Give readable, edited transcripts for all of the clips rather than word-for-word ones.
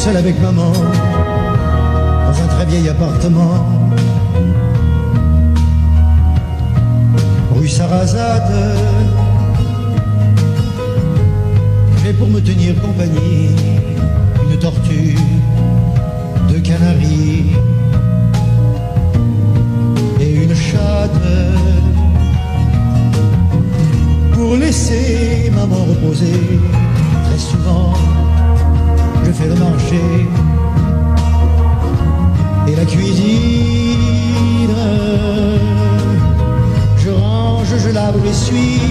seul avec maman, dans un très vieil appartement, rue Sarrazade. J'ai pour me tenir compagnie une tortue de Canaries et une chatte pour laisser maman reposer. Très souvent je fais le marché et la cuisine, je range, je lave, j'essuie.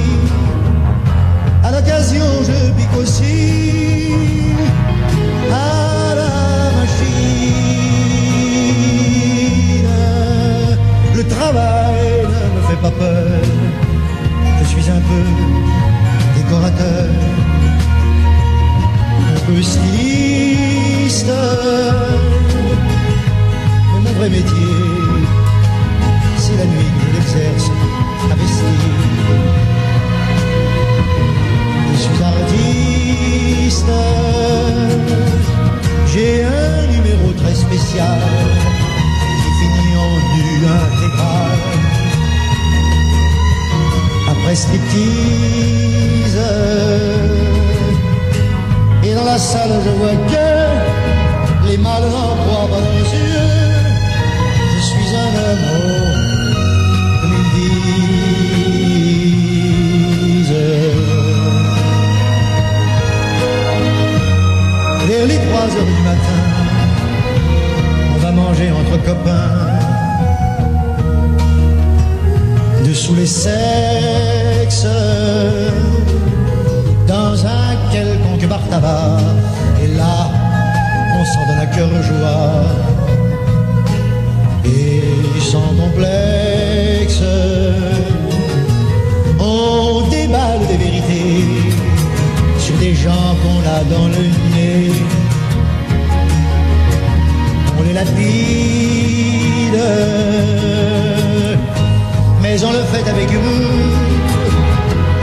À l'occasion, je pique aussi à la machine. Le travail ne me fait pas peur. Je suis un peu décorateur, un peu styliste. Mais mon vrai métier, c'est la nuit que j'exerce à vestir. Je suis artiste, j'ai un numéro très spécial qui finit en nu intégral. Après striptease, et dans la salle je vois que les mâles n'en croient pas leurs yeux. Je suis un homme comme ils disent. Vers les 3 heures du matin, on va manger entre copains, dessous les sexes, dans un quelconque bar tabac. Et là, on s'en donne à cœur joie, et sans complexe, on déballe des vérités sur des gens qu'on a dans le nez. On les lapide, mais on le fait avec humour,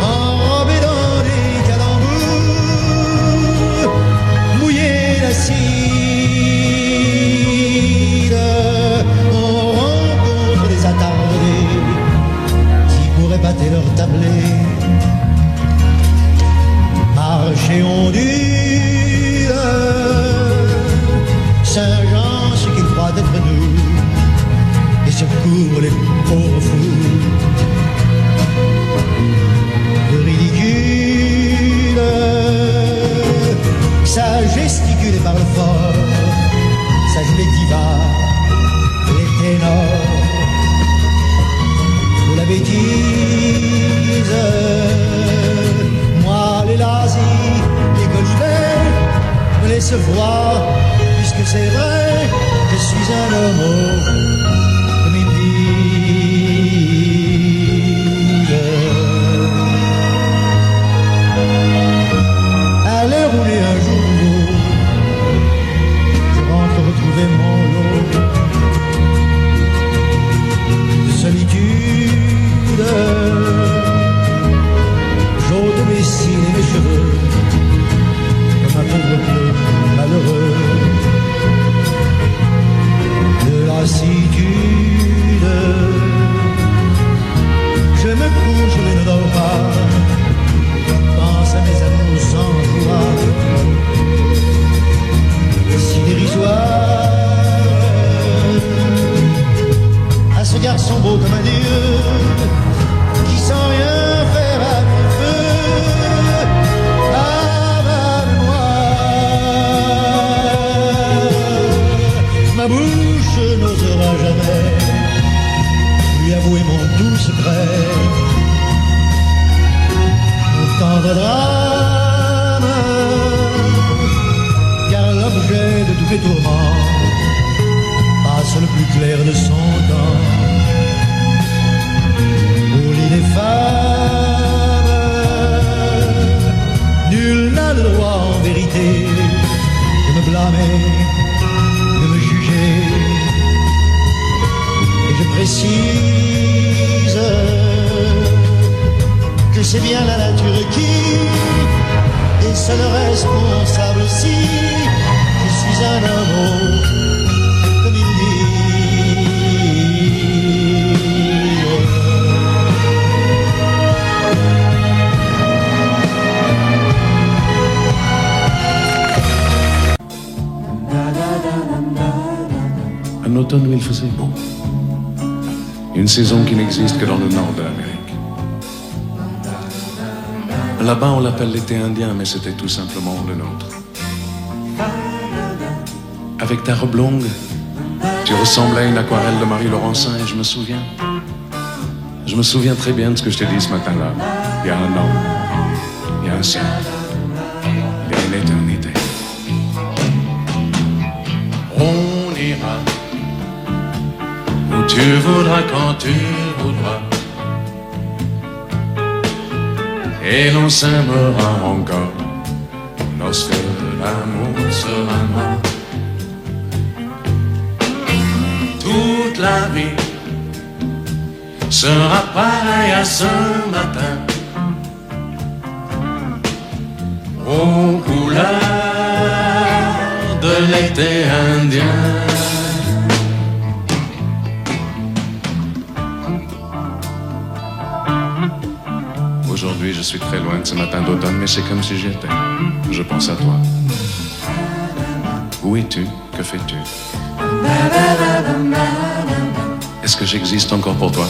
enrobé dans des calembours, mouillé d'acide. On rencontre des attardés qui pourraient battre leur tablé. Marcher ondule, Saint-Jean, ce qu'il croit d'être nous, et secourt les pauvres fous. Le ridicule, ça gesticule et parle fort, ça joue les divas, les ténors. De la bêtise, moi les lazis, les colibets me laissent voir, puisque c'est vrai, je suis un homo comme ils disent. Allez rouler un jour nouveau, je rentre retrouver mon lot de solitude. J'ôte mes cils et mes cheveux comme un pauvre bleu malheureux. De lassitude, je me couche, je ne dors pas, pense à mes amours sans joie, si dérisoire, à ce garçon beau comme un dieu, qui sans rien faire à mes feux, à ma mémoire. Ma bouche n'osera jamais lui avouer mon doux secret, mon tendre drame, car l'objet de tous mes tourments passe le plus clair de son temps au lit des femmes. Nul n'a le droit en vérité de me blâmer, de me juger. Et je précise que c'est bien la nature qui est seule responsable si je suis suis un amour, comme il dit. Un automne où il faisait beau. Une saison qui n'existe que dans le nord de l'Amérique. Là-bas, on l'appelle l'été indien, mais c'était tout simplement le nôtre. Avec ta robe longue, tu ressemblais à une aquarelle de Marie Laurencin et je me souviens. Je me souviens très bien de ce que je t'ai dit ce matin-là. Il y a un an, il y a un siècle, il y a une éternité. On ira où tu voudras, quand tu voudras. Et l'on s'aimera encore lorsque l'amour sera mort. Toute la vie sera pareille à ce matin, aux couleurs de l'été indien. Aujourd'hui, je suis très loin de ce matin d'automne, mais c'est comme si j'y étais. Je pense à toi. Où es-tu? Que fais-tu? Est-ce que j'existe encore pour toi?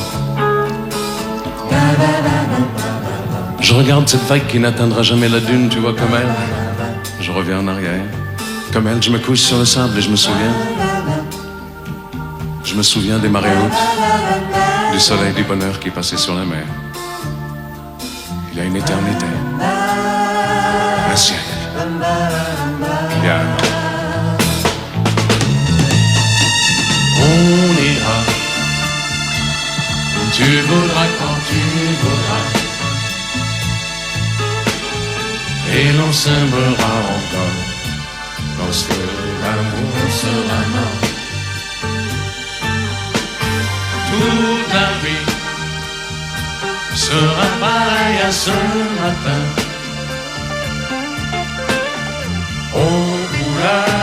Je regarde cette vague qui n'atteindra jamais la dune, tu vois, comme elle. Je reviens en arrière. Comme elle, je me couche sur le sable et je me souviens. Je me souviens des marées hautes, du soleil, du bonheur qui passait sur la mer. Il y a une éternité, un siècle, il y a un an. On ira où tu voudras, quand tu voudras. Et l'on s'aimera encore lorsque l'amour sera mort. Toute la vie sera pareil à ce matin, aux couleurs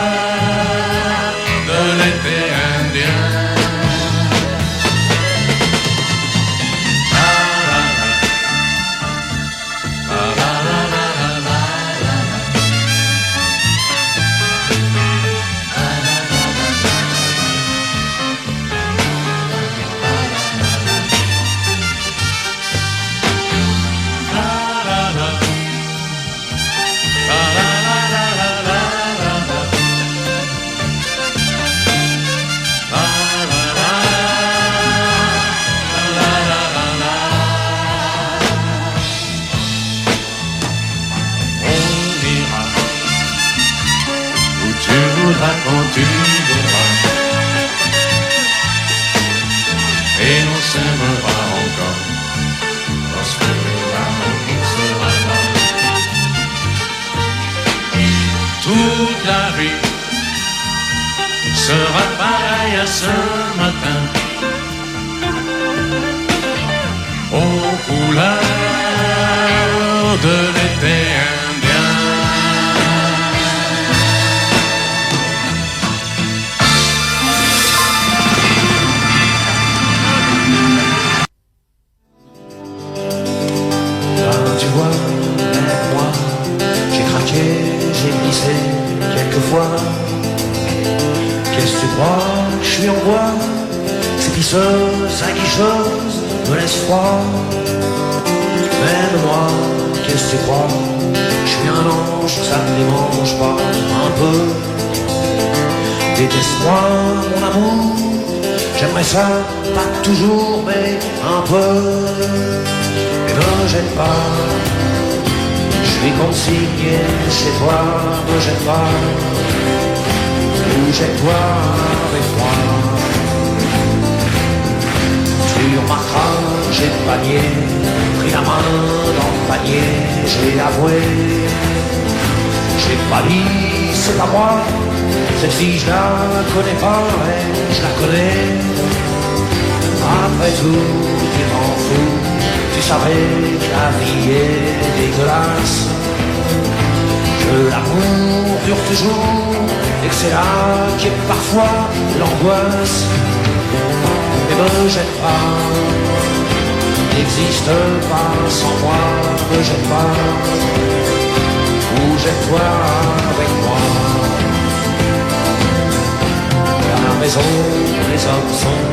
de l'été indien. Quand tu voudras, et l'on s'aimera encore lorsque l'amour sera mort. Toute la vie sera pareille à ce matin, aux couleurs de l'été indien. Quelquefois, qu'est-ce que tu crois? Je suis en bois, ces pisseuses, aguicheuses me laissent froid. Même moi, qu'est-ce que tu crois? Je suis un ange, ça ne démange pas un peu. Déteste-moi, mon amour, j'aimerais ça, pas toujours, mais un peu. Mais ne gêne pas, je suis consigné chez toi, ne gêne pas, ou jette-toi avec moi. Tu remarqueras, j'ai le panier, pris la main dans le panier, j'ai avoué. J'ai pas dit, c'est pas moi, cette fille je la connais pas, mais je la connais. Après tout, tu m'en fous, tu savais que la vie est dégueulasse, que l'amour dure toujours, et et que c'est là qu'est parfois l'angoisse. Ne me jette pas, n'existe pas sans moi, ne jette pas, ou jette-toi avec moi. À la maison, les hommes sont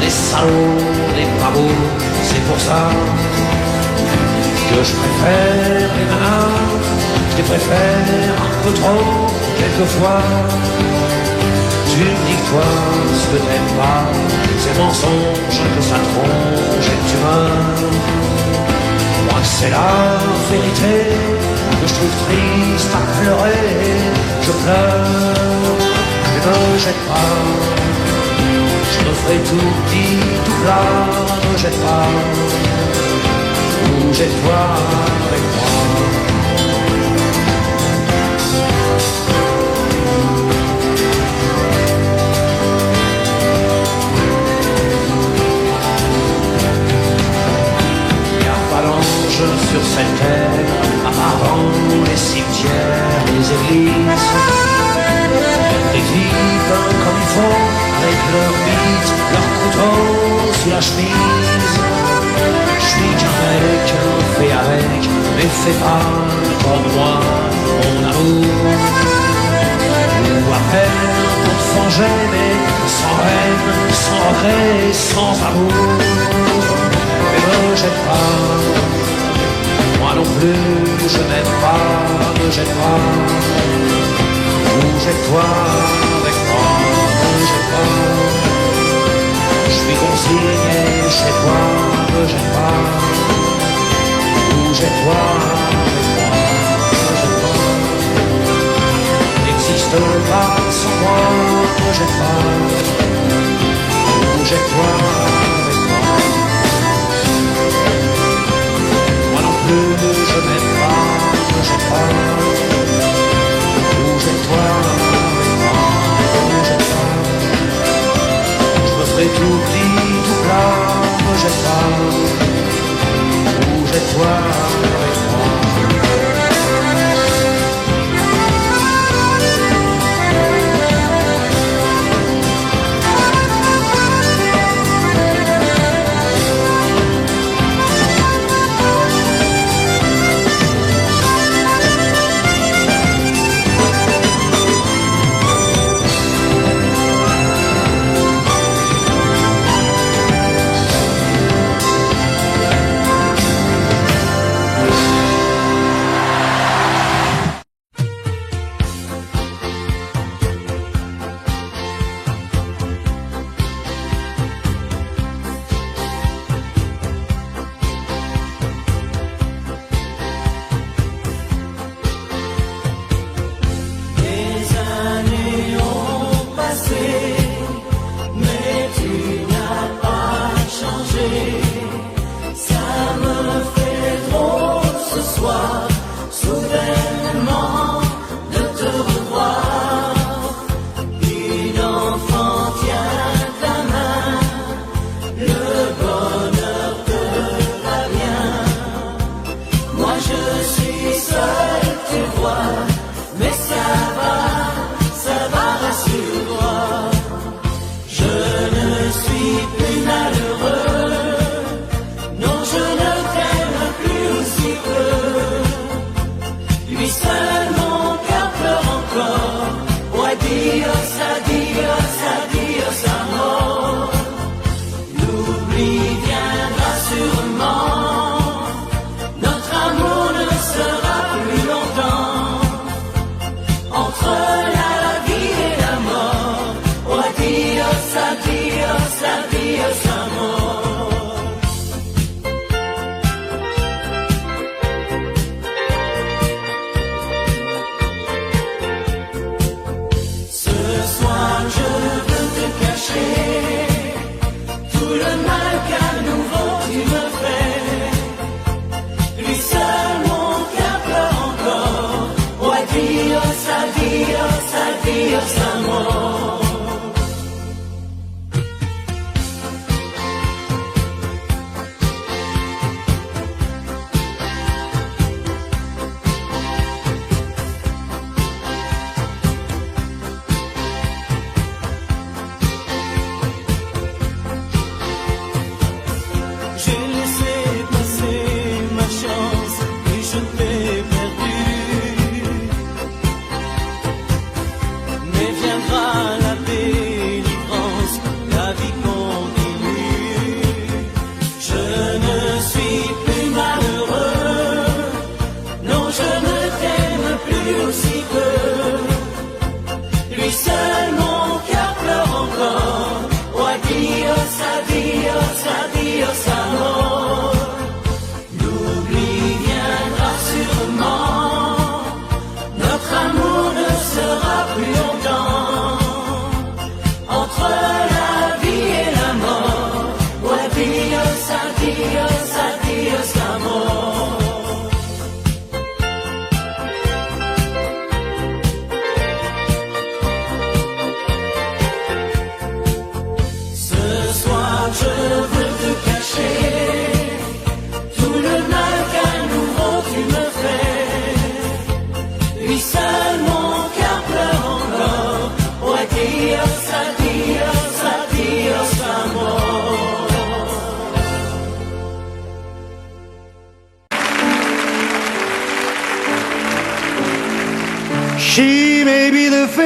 des salauds, des pavots, c'est pour ça que je préfère les malins, je les préfère un peu trop, quelquefois. Tu me dis que toi, ce que t'aimes pas, c'est mensonge, que ça te ronge et que tu meurs. Moi, c'est la vérité que je trouve triste à pleurer. Je pleure, ne me jette pas. Je me ferai tout petit, tout plat, ne me jette pas. Ou jette-toi avec moi. Sur cette terre, à part dans les cimetières, les églises, ils vivent comme il faut, avec leurs bites, leurs couteaux sous la chemise. Je suis qu'un mec, fait avec, mais fais pas comme moi, mon amour. Ou à peine pour te venger, mais sans haine, sans regret, sans amour. Mais me jette pas. Moi non plus, je n'aime pas, ne jette pas. Ou jette-toi avec moi, ne jette pas. Je suis consigné chez toi, ne jette pas. Ou jette-toi avec moi, ne jette pas. N'existe pas sans moi, ne jette pas. Ou jette-toi avec moi. Je n'aime pas, ne jette pas. Ou jette-toi avec moi, ne jette pas. Je me ferai tout petit, tout plat, ne jette pas. Ou jette-toi avec moi.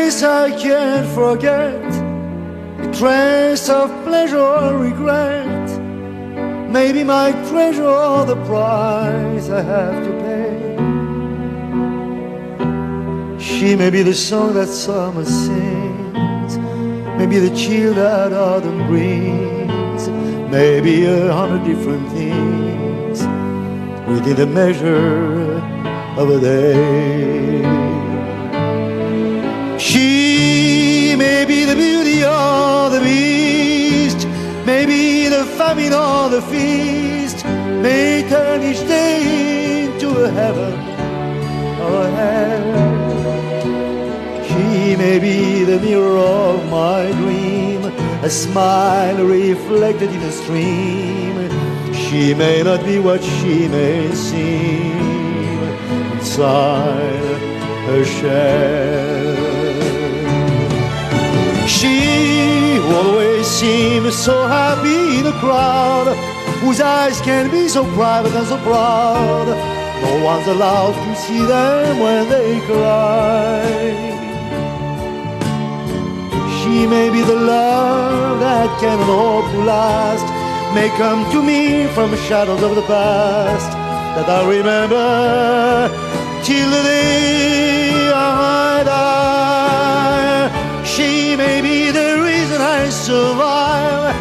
face I can't forget, a trace of pleasure or regret, maybe my treasure or the price I have to pay. She may be the song that summer sings, maybe the chill that autumn brings, maybe 100 different things within the measure of a day. She may be the beauty or the beast, maybe the famine or the feast, may turn each day into a heaven or a hell. She may be the mirror of my dream, a smile reflected in a stream. She may not be what she may seem inside her shell. She always seems so happy in a crowd, whose eyes can be so private and so proud. No one's allowed to see them when they cry. She may be the love that cannot hope to last, may come to me from shadows of the past that I remember till the day I die. She may be the reason I survive,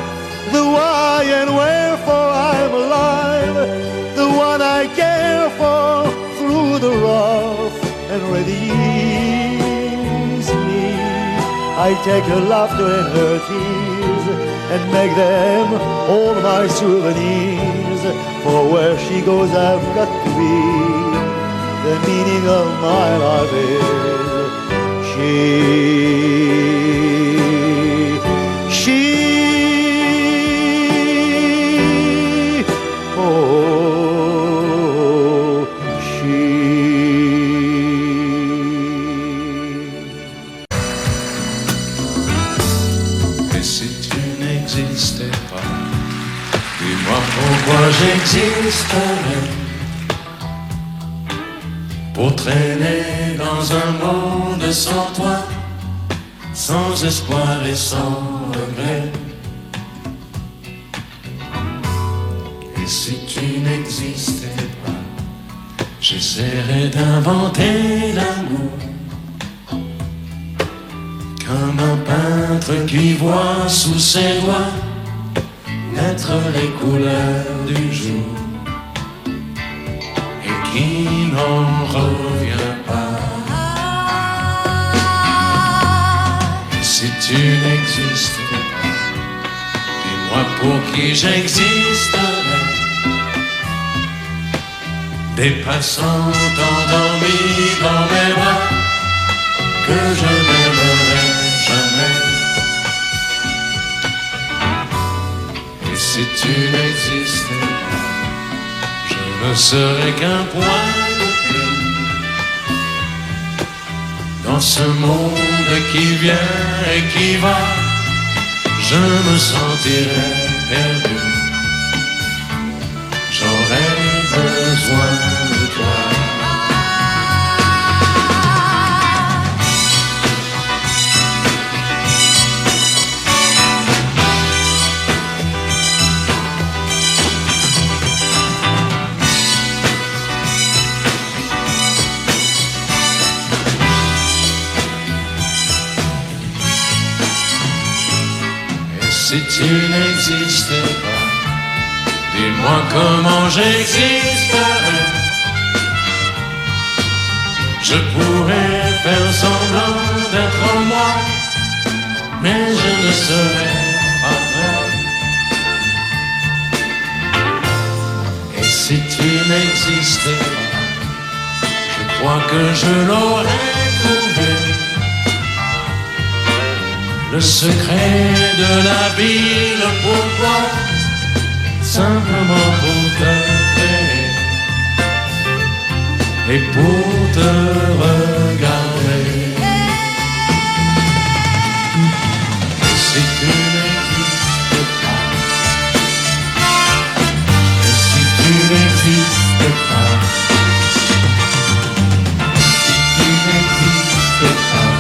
the why and wherefore I'm alive, the one I care for through the rough and ready years. I take her laughter and her tears and make them all my souvenirs. For where she goes I've got to be. The meaning of my life is she. Oh, she. Pourquoi j'existerais pour traîner dans un monde sans toi, sans espoir et sans regret? Et si tu n'existais pas, j'essaierais d'inventer l'amour, comme un peintre qui voit sous ses doigts naître les couleurs du jour et qui n'en revient pas. Et si tu n'existais pas, dis-moi pour qui j'existerais. Des passants endormis dans mes bras que je n'aimerais jamais. Si tu n'existais pas, je ne serais qu'un point de plus dans ce monde qui vient et qui va. Je me sentirais perdu. J'aurais besoin de toi. Si tu n'existais pas, dis-moi comment j'existerais. Je pourrais faire semblant d'être moi, mais je ne serais pas vrai. Et si tu n'existais pas, je crois que je l'aurais trouvé. Le secret de la vie, le pourquoi, simplement pour te créer et pour te regarder. Et si tu n'existes pas, et si tu n'existes pas, si tu n'existes pas,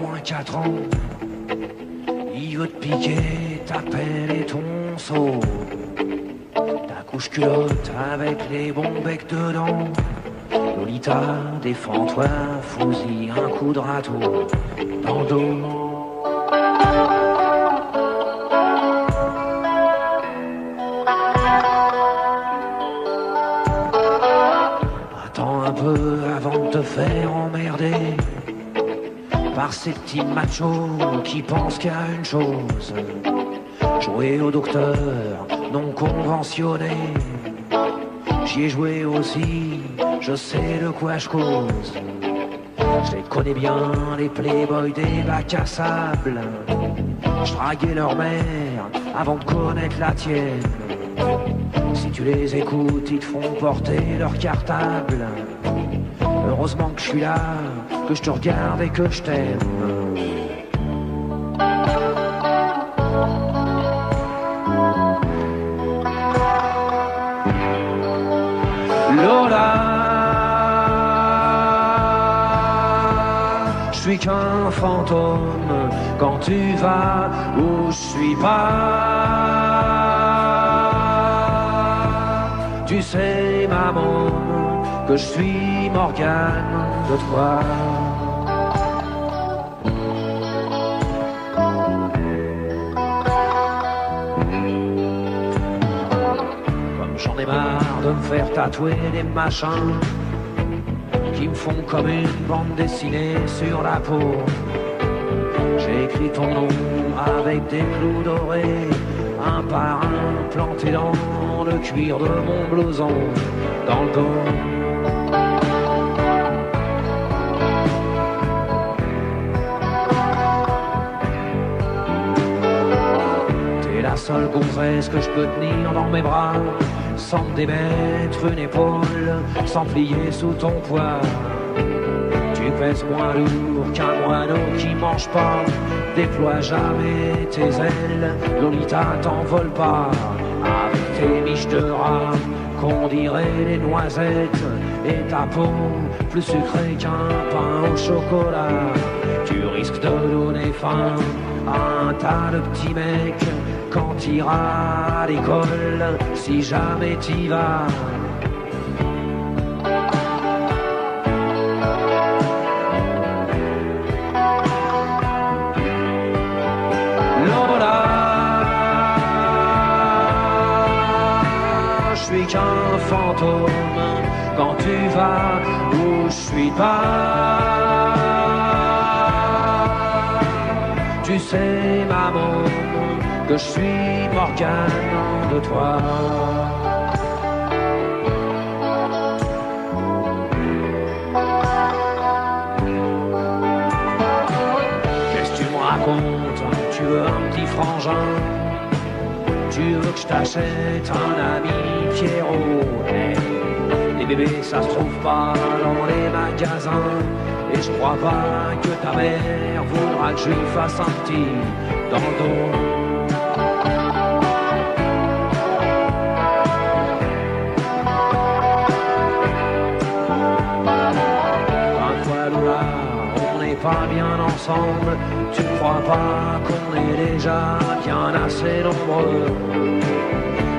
moins 4 ans. Il veut te piquer ta pelle et ton seau, ta couche culotte avec les bons becs dedans. Lolita, défends-toi, fous-y un coup de râteau dans le dos. Attends un peu avant de te faire emmerder par ces petits machos qui pensent qu'à une chose: jouer au docteur non conventionné. J'y ai joué aussi, je sais de quoi je cause. Je les connais bien, les playboys des bacs à sable. Je draguais leur mère avant de connaître la tienne. Si tu les écoutes, ils te font porter leur cartable. Heureusement que je suis là, que je te regarde et que je t'aime. Lola, je suis qu'un fantôme quand tu vas où je suis pas. Tu sais, maman, que je suis Morgane de toi. J'en ai marre de me faire tatouer des machins qui me font comme une bande dessinée sur la peau. J'ai écrit ton nom avec des clous dorés, un par un planté dans le cuir de mon blouson, dans le dos. T'es la seule gonzesse que je peux tenir dans mes bras, sans me démettre une épaule, sans plier sous ton poids. Tu pèses moins lourd qu'un moineau qui mange pas. Déploie jamais tes ailes, Lolita, t'envole pas. Avec tes miches de rat, qu'on dirait les noisettes, et ta peau plus sucrée qu'un pain au chocolat. Tu risques de donner faim à un tas de petits mecs quand t'iras à l'école, si jamais t'y vas. Lola, je suis qu'un fantôme quand tu vas où je suis pas. Tu sais, maman, que je suis Morgane de toi. Qu'est-ce que tu me racontes? Tu veux un petit frangin? Tu veux que je t'achète un ami Pierrot? Hey, les bébés ça se trouve pas dans les magasins, et je crois pas que ta mère voudra que je lui fasse un petit dans le dos. Pas bien ensemble, tu crois pas qu'on est déjà bien assez nombreux?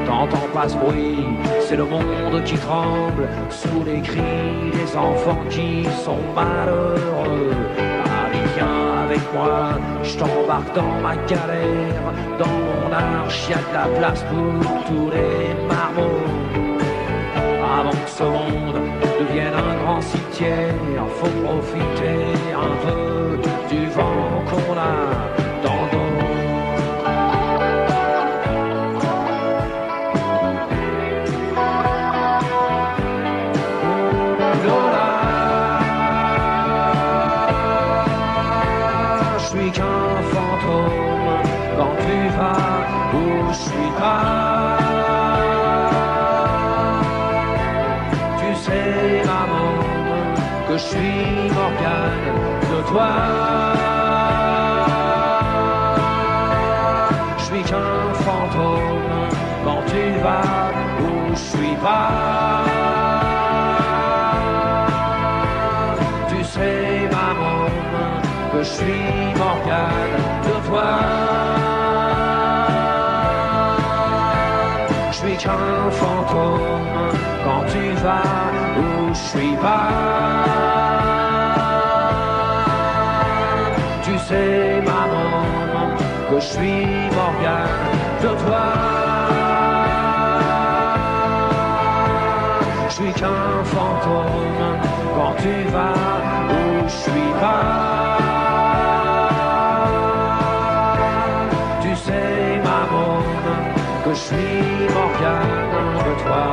T'entends pas ce bruit, c'est le monde qui tremble sous les cris des enfants qui sont malheureux. Allez, viens avec moi, je t'embarque dans ma galère. Dans mon arche, y'a de la place pour tous les marmots. Avant que ce monde devienne un grand cimetière, faut profiter un peu du vent qu'on a dans le dos. Lola, je suis qu'un fantôme quand tu vas où je suis pas. Que je suis Morgane de toi. Je suis qu'un fantôme quand tu vas où je suis pas. Tu sais, maman, que je je suis Morgane de toi. Je suis qu'un fantôme quand tu vas où je suis pas. Tu sais maman que je suis Morgane de toi. Je suis qu'un fantôme quand tu vas où je suis pas. Tu sais maman que je suis Morgane de toi.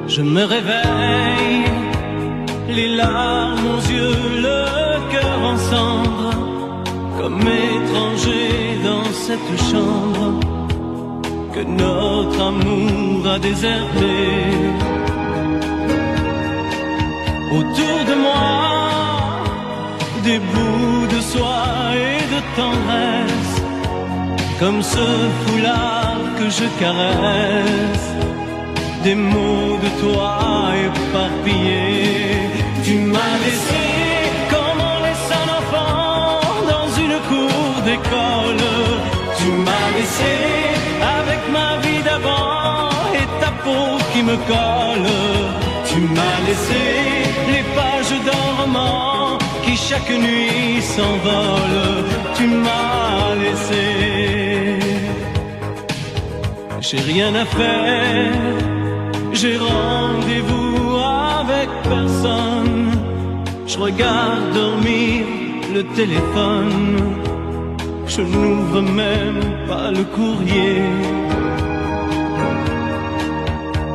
Je me réveille, les larmes aux yeux, le cœur en cendres, comme étranger dans cette chambre que notre amour a déserté. Autour de moi, des bouts de soie et de tendresse, comme ce foulard que je caresse. Des mots de toi éparpillés. Tu m'as laissé comme on laisse un enfant dans une cour d'école. Tu m'as laissé avec ma vie d'avant et ta peau qui me colle. Tu m'as laissé les pages d'un roman qui chaque nuit s'envolent. Tu m'as laissé. J'ai rien à faire. J'ai rendez-vous avec personne. Je regarde dormir le téléphone. Je n'ouvre même pas le courrier.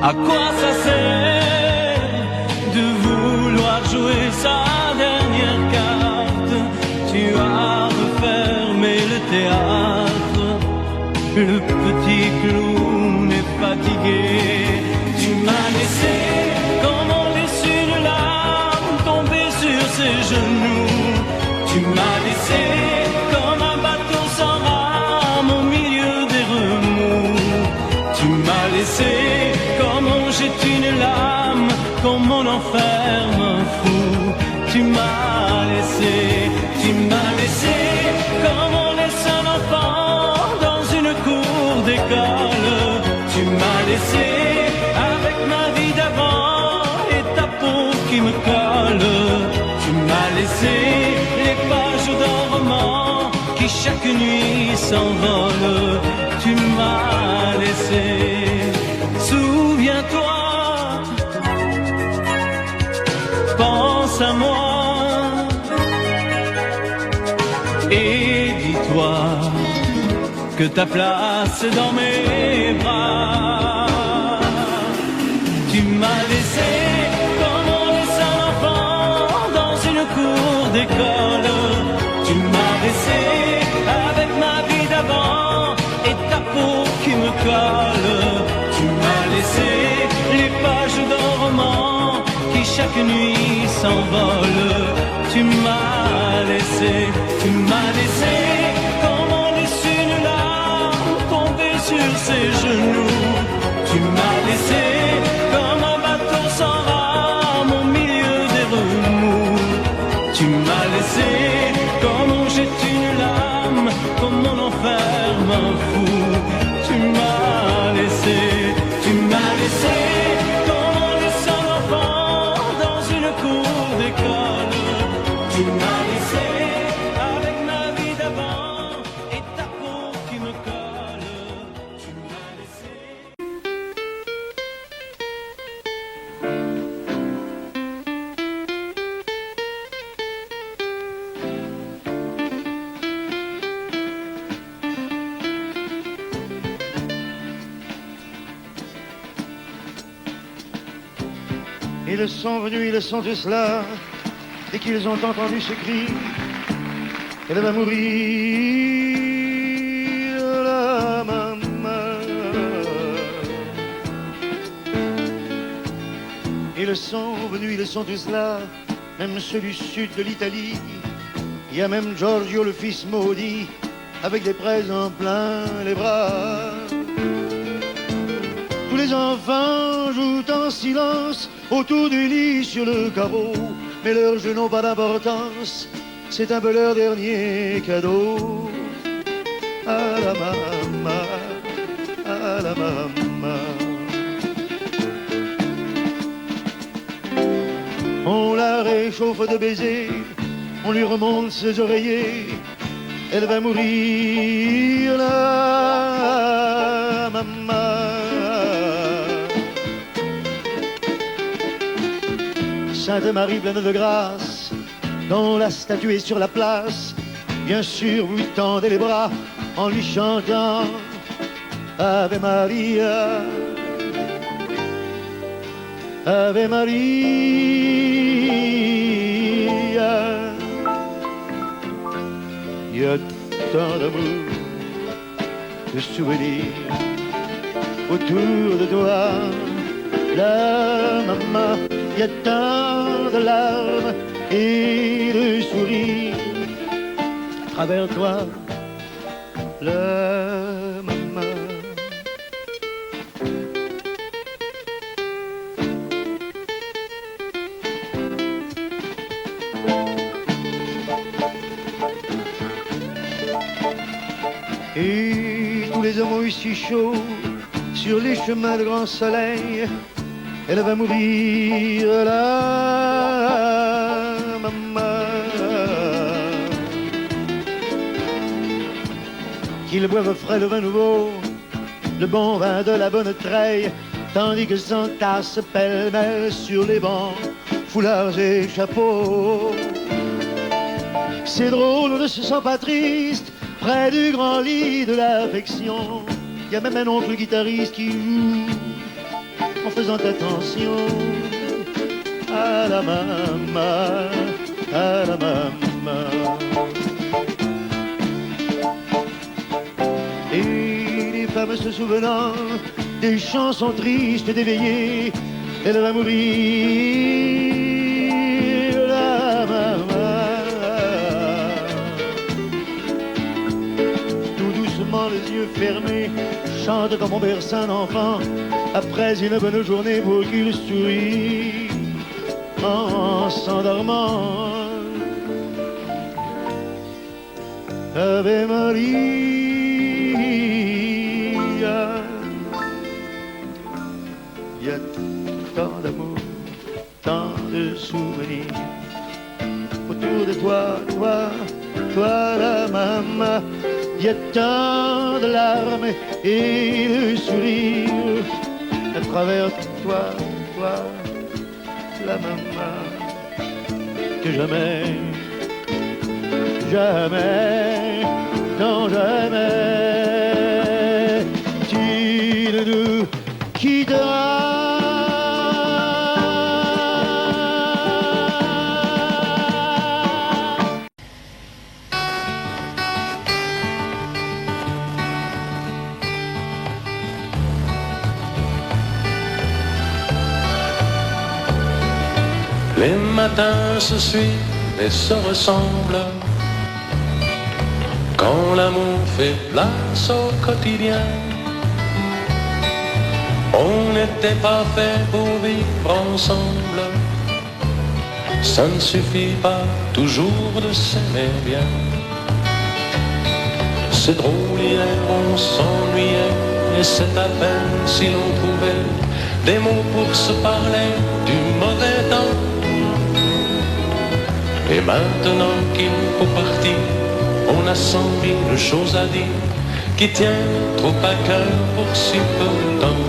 À quoi ça sert de vouloir jouer sa dernière carte? Tu as refermé le théâtre. Le petit clown est fatigué. Tu m'as laissé comme on laisse une larme tomber sur ses genoux. Tu m'as laissé comme un bateau sans rame au milieu des remous. Tu m'as laissé comme on jette une lame, comme on enferme un fou. Tu m'as laissé comme on laisse un enfant dans une cour d'école. Tu m'as laissé avec ma vie d'avant et ta peau qui me colle. Tu m'as laissé les pages d'un roman qui chaque nuit s'envolent. Tu m'as laissé. Souviens-toi, pense à moi et dis-toi que ta place est dans mes bras. Tu m'as laissé comme on laisse un enfant dans une cour d'école. Tu m'as laissé avec ma vie d'avant et ta peau qui me colle. Tu m'as laissé les pages d'un roman qui chaque nuit s'envolent. Tu m'as laissé comme on laisse une larme tomber sur ses genoux. Tu m'as laissé comme un bateau sans rame au milieu des remous. Tu m'as laissé comme on jette une lame, comme on enferme un fou. Tu m'as laissé comme on laisse un enfant dans une cour d'école. Tu m'as laissé avec ma vie d'avant et ta peau qui me colle. Tu m'as laissé. Ils sont venus, ils sont tous là. Dès qu'ils ont entendu ce cri, elle va mourir, la maman. Ils sont venus, ils sont tous là, même ceux du sud de l'Italie. Il y a même Giorgio, le fils maudit, avec des présents plein les bras. Tous les enfants jouent en silence autour du lit sur le carreau, mais leurs jeux n'ont pas d'importance, c'est un peu leur dernier cadeau. À la maman, à la maman. On la réchauffe de baisers, on lui remonte ses oreillers, elle va mourir, la maman. Sainte Marie pleine de grâce, dont la statue est sur la place, bien sûr vous lui tendez les bras en lui chantant Ave Maria, Ave Maria. Il y a tant d'amour, de souvenirs autour de toi, la maman. Il y a tant de larmes et de sourires à travers toi, la maman. Et tous les hommes ont eu si chaud sur les chemins de grand soleil, elle va mourir, la maman. Qu'ils boivent frais le vin nouveau, le bon vin de la bonne treille, tandis que s'entassent pêle-mêle sur les bancs, foulards et chapeaux. C'est drôle, on ne se sent pas triste près du grand lit de l'affection. Il y a même un oncle guitariste qui joue en faisant attention à la maman, à la maman. Et les femmes se souvenant des chansons tristes d'éveillés, elle va mourir, la maman. Tout doucement, les yeux fermés, chante comme on berce un enfant après une bonne journée pour qu'il sourit en s'endormant. Ave Maria. Il y a tant d'amour, tant de souvenirs autour de toi, toi, toi la maman. Il y a tant de larmes et de sourires à travers toi, toi, la maman, que jamais, jamais, non jamais, tu ne nous quitteras. Les matins se suivent et se ressemblent quand l'amour fait place au quotidien. On n'était pas fait pour vivre ensemble. Ça ne suffit pas toujours de s'aimer bien. C'est drôle, hier on s'ennuyait, et c'est à peine si l'on trouvait des mots pour se parler du mauvais temps. Et maintenant qu'il faut partir, on a 100 000 choses à dire qui tiennent trop à cœur pour si peu de temps.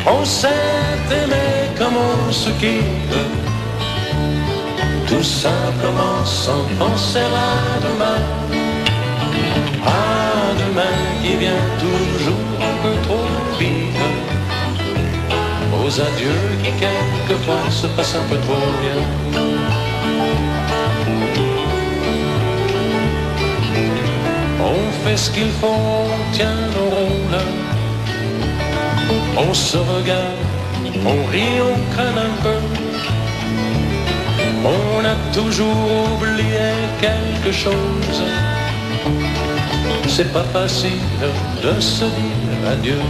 On s'est aimé comme on se quitte, tout simplement sans penser à demain. À demain qui vient toujours un peu trop vite, aux aux adieux qui quelquefois se passent un peu trop bien. On fait ce qu'il faut, on tient nos rôles, on se regarde, on rit, on craint un peu. On a toujours oublié quelque chose. C'est pas facile de se dire adieu.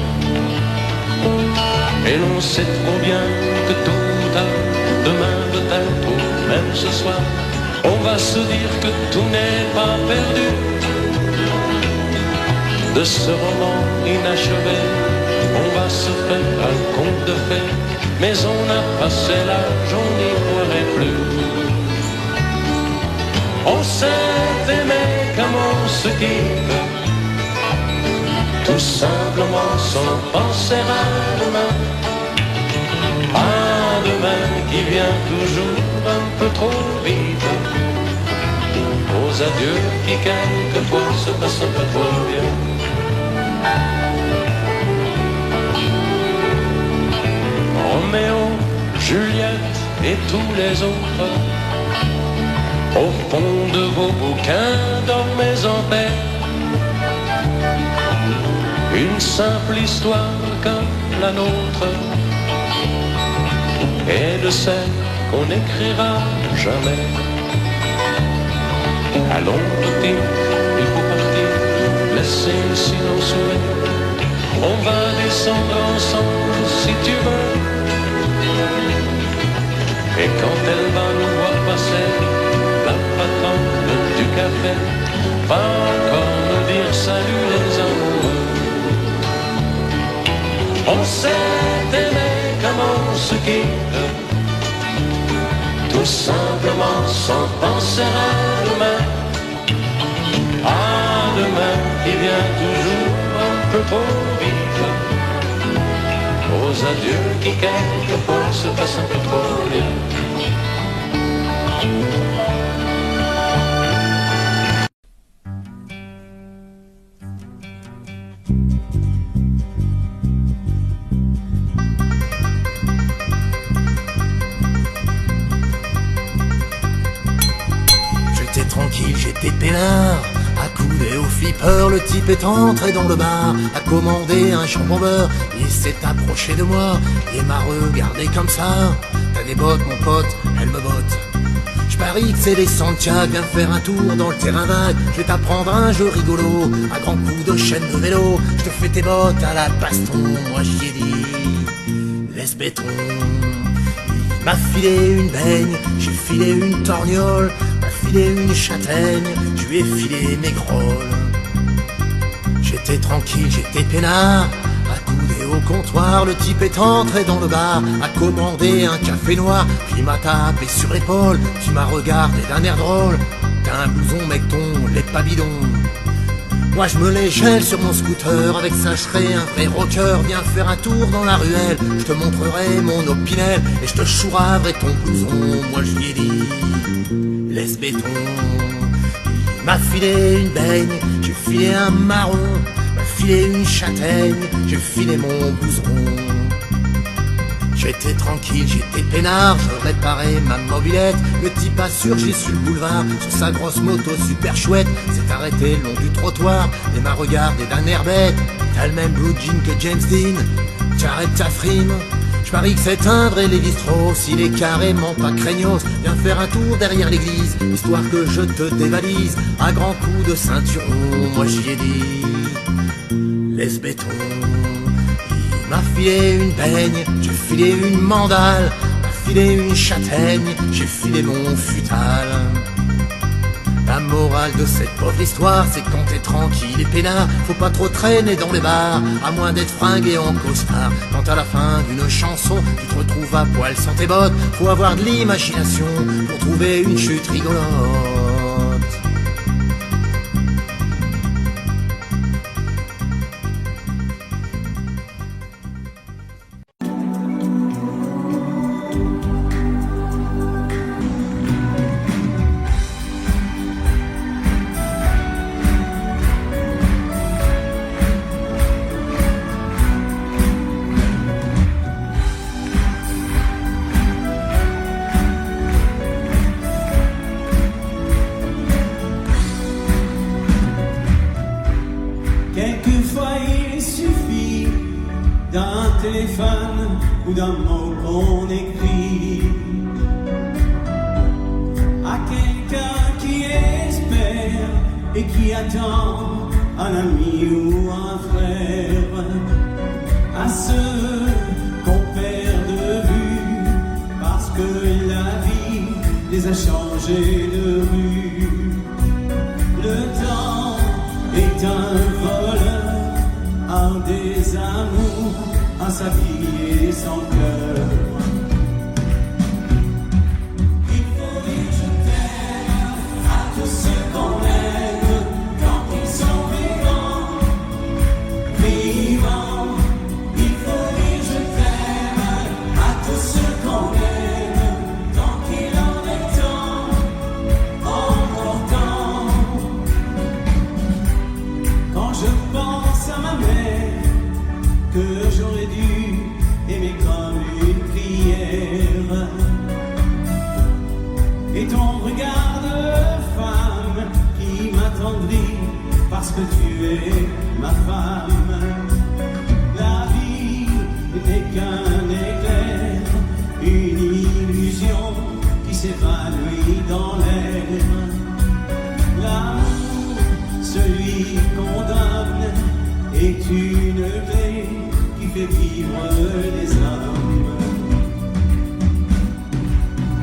Et l'on sait trop bien que tôt ou tard, demain peut-être ou même ce soir, on va se dire que tout n'est pas perdu. De ce roman inachevé, on va se faire un conte de fées, mais on a passé l'âge, on n'y pourrait plus. On s'est aimé comme on se quitte, tout simplement sans penser à demain. À demain qui vient toujours un peu trop vite, aux adieux qui quelquefois se passent un peu trop bien. Roméo, Juliette et tous les autres, au fond de vos bouquins, dormez en paix. Une simple histoire comme la nôtre, et de celle qu'on n'écrira jamais. Allons, petit, il faut partir, laisser ici nos sourires. On va descendre ensemble si tu veux. Et quand elle va nous voir passer, la patronne du café va encore nous dire salut les amoureux. On s'est aimé comme on se quitte, tout simplement sans penser à demain. À demain qui vient toujours un peu trop vite, aux adieux qui quelquefois se passent un peu trop bien. J'étais tranquille, j'étais peinard, accoudé au flipper, le type est entré dans le bar, a commandé un jambon beurre, il s'est approché de moi et m'a regardé comme ça. T'as des bottes mon pote, elle me botte. Je parie que c'est les Santiago, viens faire un tour dans le terrain vague, je vais t'apprendre un jeu rigolo, à grands coups de chaîne de vélo, je te fais tes bottes à la baston, moi j'y ai dit, laisse béton. Il m'a filé une baigne, j'ai filé une torgnole, m'a filé une châtaigne, je lui ai filé mes grolles. J'étais tranquille, j'étais peinard, accoudé au comptoir, le type est entré dans le bar, a commandé un café noir, puis m'a tapé sur l'épaule, tu m'as regardé d'un air drôle, t'as un blouson mec ton, l'est pas bidon. Moi je me les gèle sur mon scooter, avec ça je serai un vrai rocker, viens faire un tour dans la ruelle, je te montrerai mon opinel, et je te chouraverai ton blouson, moi je lui ai dit, laisse béton. Il m'a filé une baigne, j'ai filé un marron, m'a filé une châtaigne, j'ai filé mon blouson. J'étais tranquille, j'étais peinard, je réparais ma mobilette. Le type a surgi sur le boulevard, sur sa grosse moto super chouette, s'est arrêté le long du trottoir et m'a regardé d'un air bête. T'as le même blue jean que James Dean, t'arrêtes ta frime. Je parie que c'est un vrai Lévi-Strauss, s'il est carrément pas craignos. Viens faire un tour derrière l'église, histoire que je te dévalise. À grands coups de ceinturon, moi j'y ai dit, laisse béton. Il m'a filé une baigne, j'ai filé une mandale, m'a filé une châtaigne, j'ai filé mon futal. La morale de cette pauvre histoire, c'est que quand t'es tranquille et peinard, faut pas trop traîner dans les bars, à moins d'être fringué en costard. Quand à la fin d'une chanson, tu te retrouves à poil sans tes bottes, faut avoir de l'imagination pour trouver une chute rigolote. d'un téléphone ou d'un mot qu'on écrit à quelqu'un qui espère et qui attend un ami ou un frère, à ceux qu'on perd de vue parce que la vie les a changés de rue. Le temps est un voleur, un désamour, un sablier sans cœur. Il faut dire je t'aime à tous ceux qu'on aime quand ils sont vivants, vivants. Il faut dire je t'aime à tous ceux qu'on aime tant qu'il en est temps, encore temps. Quand je pense à ma mère que j'aurais dû aimer comme une prière, et ton regard de femme qui m'attendrit parce que tu es ma femme. La vie n'est qu'un éclair, une illusion qui s'évanouit dans l'air. L'amour, celui qu'on donne, est une clé qui fait vivre les hommes.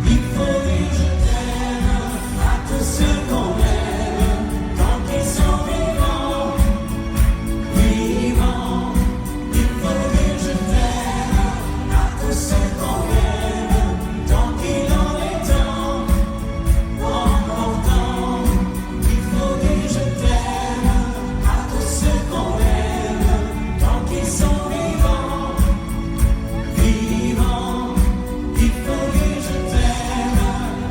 Il faut dire je t'aime à tous ceux qu'on aime tant qu'ils sont vivants, vivants. Il faut dire je t'aime à tous ceux qu'on aime tant qu'il en est temps, encore temps. Il faut dire je t'aime à tous ceux qu'on aime tant qu'ils sont vivants, vivants. Il faut dire je t'aime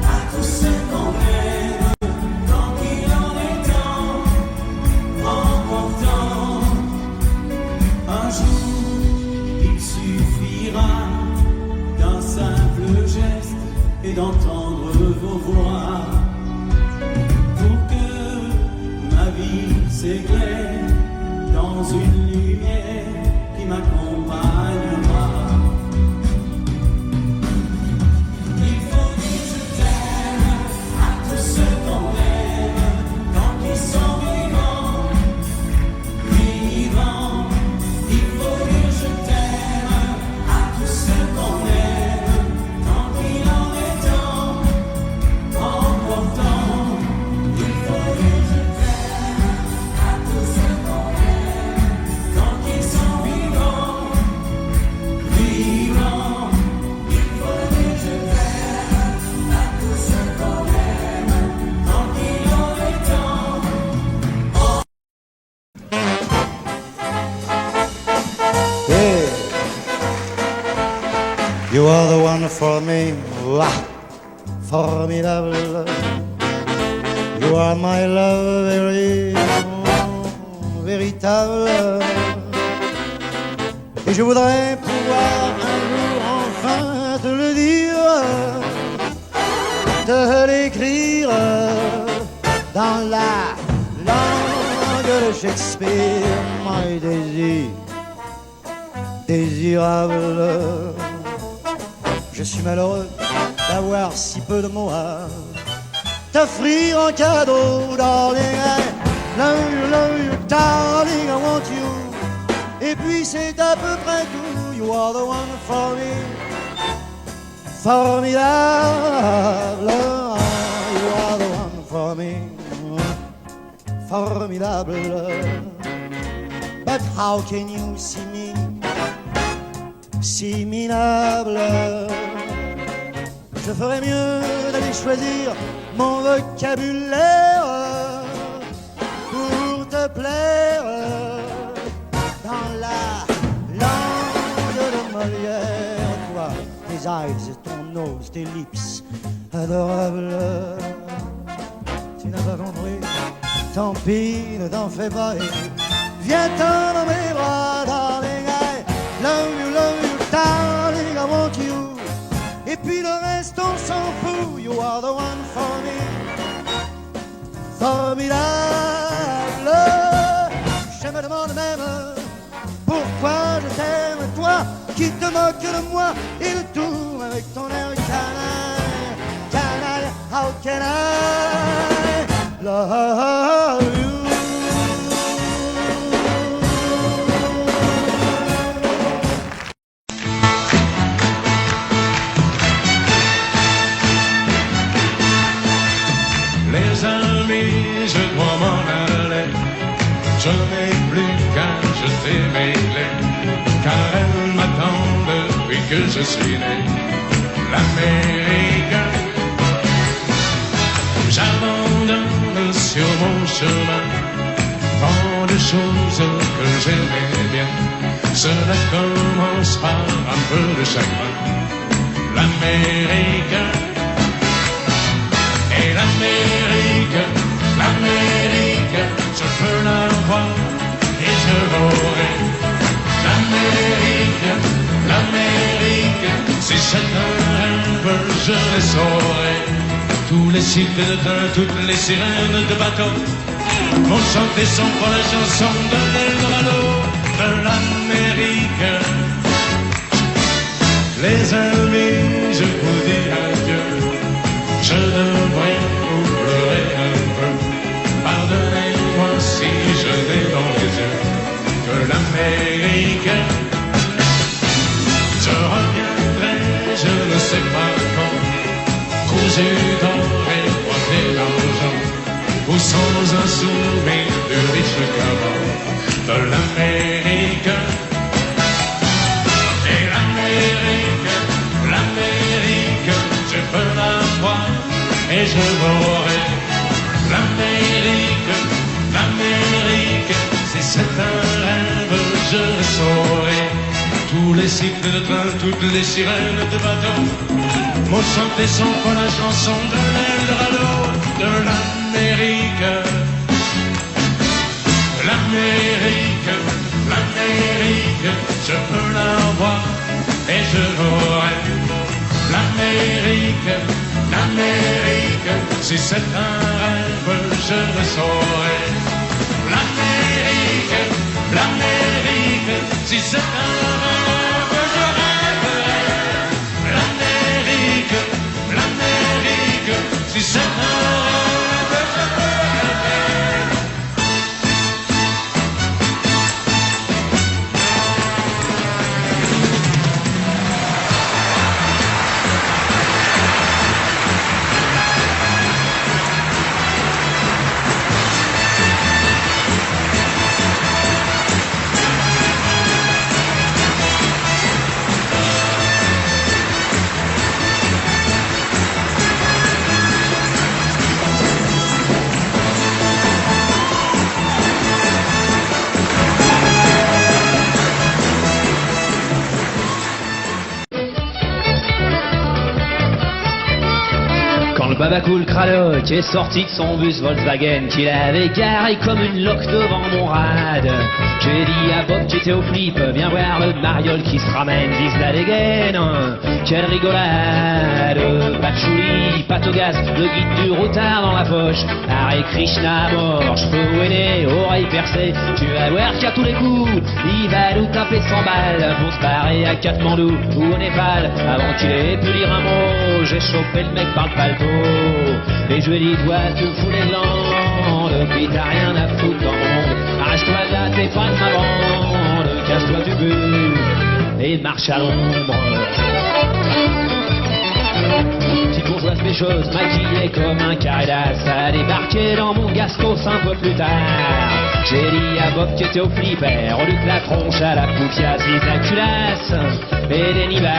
à tous ceux qu'on aime tant qu'il en est temps, encore temps. Un jour, il suffira d'un simple geste et d'entendre vos voix pour que ma vie s'éclaire dans une lumière qui m'accompagnera. Il faut dire je t'aime à tous ceux qu'on aime tant qu'ils sont vivants, vivants. Il faut dire je t'aime à tous ceux qu'on aime tant qu'il en est temps, encore temps. Il faut dire je t'aime à tous ceux qu'on aime tant qu'ils sont vivants, vivants. Il faut dire je t'aime à tous ceux qu'on aime tant qu'il en est temps. Yeah. You are the one for me, Ouah. Formidable. You are my love, very véritable. Et je voudrais pouvoir un jour enfin te le dire, te l'écrire dans la langue de Shakespeare, my désir désirable. Je suis malheureux d'avoir si peu de mots à t'offrir en cadeau, darling. I love you, darling, I want you. Et puis c'est à peu près tout. You are the one for me. Formidable. You are the one for me. Formidable. But how can you see me si minable? Je ferais mieux d'aller choisir mon vocabulaire pour te plaire dans la langue de Molière. Toi, tes eyes, ton nose, tes lips adorables. Tu n'as pas compris, tant pis, ne t'en fais pas et viens-t'en dans mes bras, darling. I love you, darling, I want you. Et puis le reste on s'en fout. You are the one for me. Formidable. Je me demande même pourquoi je t'aime qui te moque de moi et le tourne avec ton air canaille, how can I love you? Les amis, je dois m'en aller. Je n'ai plus qu'à jeter mes clés, car elles m'attendent depuis que je suis né. L'Amérique, j'abandonne sur mon chemin tant de choses que j'aimais bien. Cela commence par un peu de chagrin. L'Amérique, et l'Amérique, l'Amérique, je peux la voir et je l'aurai. L'Amérique, l'Amérique, si c'est un rêve, je les saurai. Tous les cycles de train, toutes les sirènes de bateau vont chanter son pour la chanson de l'Eldorado de l'Amérique. Les amis, je vous dis adieu. Je devrais vous pleurer un peu. Pardonnez-moi si je n'ai dans les yeux que l'Amérique. Je reviendrai, je ne sais pas quand, cousu d'or et pointé d'argent, ou sans un souvenir du riche caveau de l'Amérique. Et l'Amérique, l'Amérique, je peux la voir et je l'aurai. L'Amérique, l'Amérique, si c'est un rêve, je le saurai. Tous les cycles de train, toutes les sirènes de bateau m'ont chanté sans fin la chanson de l'Eldorado de l'Amérique. L'Amérique, l'Amérique, je peux la voir et je l'aurai. L'Amérique, l'Amérique, si c'est un rêve, je le saurai. L'Amérique, l'Amérique, si c'est un rêve, je rêverai. L'Amérique, l'Amérique, si c'est un rêve, je rêverai. Babacool Cradoc est sorti de son bus Volkswagen qu'il avait garé comme une loque devant mon rad. J'ai dit à Bob qui était au flip, viens voir le mariole qui se ramène, vise la dégaine. Quelle rigolade, patchouli, pâte au gaz, le guide du routard dans la poche. Hare Krishna à mort, cheveux ouénés, oreilles percées. Tu vas voir qu'à tous les coups, il va nous taper 100 balles pour se barrer à Katmandou ou au Népal. Avant qu'il ait pu lire un mot, j'ai chopé le mec par le paletot. Et je lui ai dit, toi tu me fous les glandes, puis t'as rien à foutre dans mon monde. Arrache-toi de là, t'es pas de ma bande, casse-toi du but et marche à l'ombre. Petite bourgeoise pécheuse, maquillée comme un carré d'as, a débarqué dans mon gascos un peu plus tard. J'ai dit à Bob qui était au flipper, on lui la tronche à la poufiasse, vise la culasse et des nibards.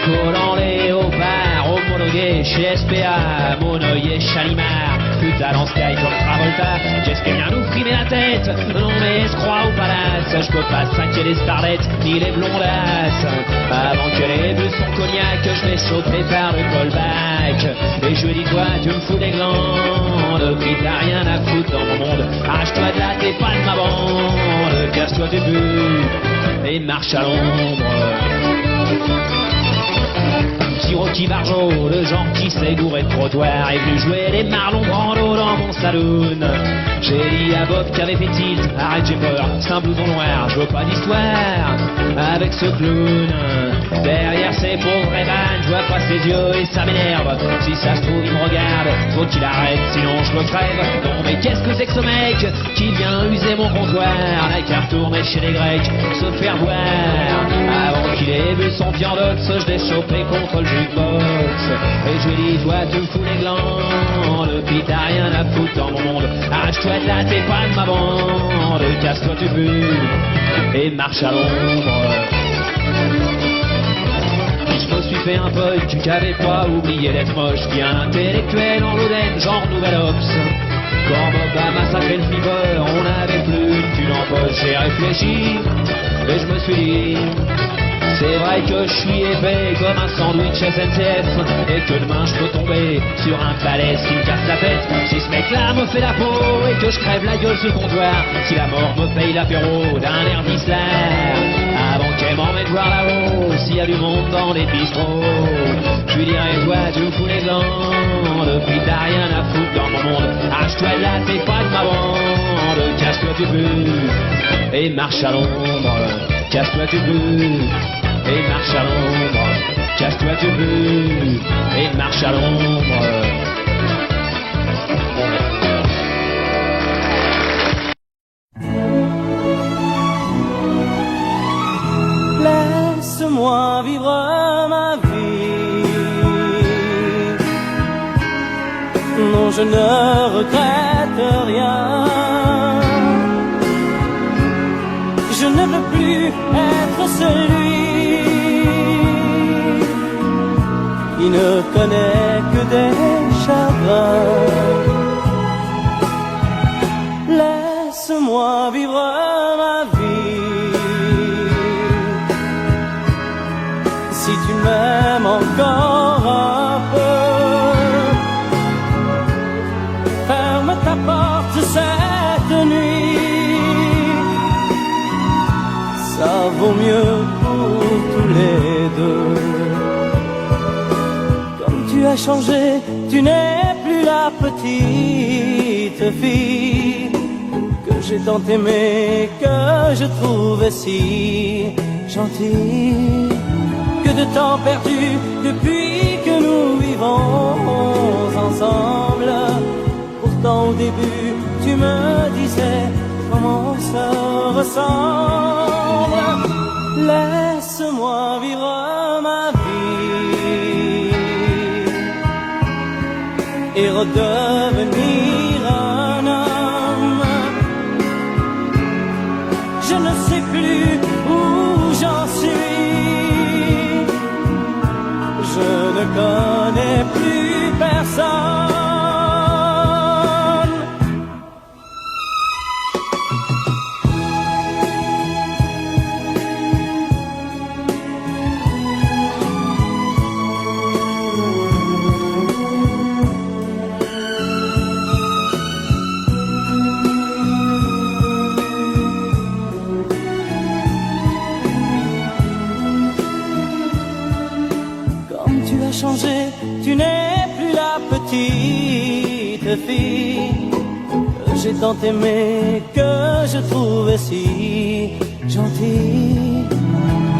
Collant léopard, homologué chez SPA, Monoyer, Chalimard, putain dans Sky comme Travolta. Qu'est-ce qu'elle vient nous frimer la tête? Non mais se croit au palace, je peux pas s'inquiéter les starlettes, ni les blondasses. Avant que les bu son cognac, je l'ai chopé par le callback. Et je lui dis toi tu me fous des glandes, puis t'as rien à foutre dans mon monde. Arrache-toi de là, t'es pas de ma bande, casse-toi du but et marche à l'ombre. Petit Rocky Barjo, le genre qui s'est gouré de trottoir, est venu jouer les marlons brando dans mon saloon. J'ai dit à Bob qui avait fait tilt, arrête j'ai peur, c'est un blouson noir, je veux pas d'histoire avec ce clown. Derrière ses pauvres vannes, je vois pas ses yeux et ça m'énerve. Si ça se trouve il me regarde, faut qu'il arrête, sinon je me crève. Non mais qu'est-ce que c'est que ce mec qui vient user mon comptoir, n'a qu'à retourner chez les Grecs, se faire voir. Avant qu'il ait vu son viandox, je l'ai chopé contre le jukebox. Et je lui ai dit, toi tu me fous les glandes, puis t'as rien à foutre dans mon monde. Arrache-toi de là, t'es pas de ma bande, casse-toi tu pues, et marche à l'ombre. Je me suis fait un pote qui avait pas oublié d'être moche, bien intellectuel en l'Oden, genre Nouvel Ops. Quand Bob a massacré le fever, on n'avait plus une thune en poche. J'ai réfléchi et je me suis dit, c'est vrai que je suis épais comme un sandwich SNCF, et que demain je peux tomber sur un balèze qui me casse la tête. Si ce mec-là me fait la peau et que je crève la gueule sur le comptoir, si la mort me paye l'apéro d'un air d'Islam, avant qu'elle m'emmène voir là-haut s'il y a du monde dans les bistrots, je lui dirai, toi tu me fous les glandes, depuis t'as rien à foutre dans mon monde. Arrache-toi de là, t'es pas de ma bande, casse-toi tu peux, et marche à l'ombre. Casse-toi tu peux, et marche à l'ombre. Casse-toi tu peux, et marche à l'ombre. Laisse-moi vivre ma vie. Non, je ne regrette rien. Je ne veux plus être celui qui ne connaît que des chagrins. Laisse-moi vivre ma vie. Si tu m'aimes encore un peu, ferme ta porte cette nuit. Ça vaut mieux pour tous les deux. Comme tu as changé, tu n'es plus la petite fille que j'ai tant aimée, que je trouvais si gentille. Que de temps perdu depuis que nous vivons ensemble. Pourtant au début tu me disais comment ça ressemble. Laisse-moi vivre ma vie et redevenir un homme. Je ne sais plus où j'en suis. Je ne connais plus personne. Tu n'es plus la petite fille que j'ai tant aimée, que je trouvais si gentille.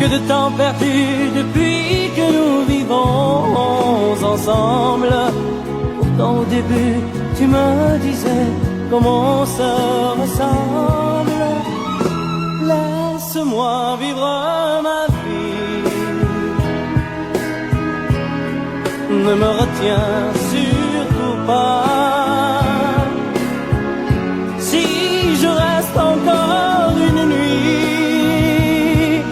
Que de temps perdu depuis que nous vivons ensemble. Pourtant au début tu me disais comment ça ressemble. Laisse-moi vivre ma vie. Ne me retiens surtout pas. Si je reste encore une nuit,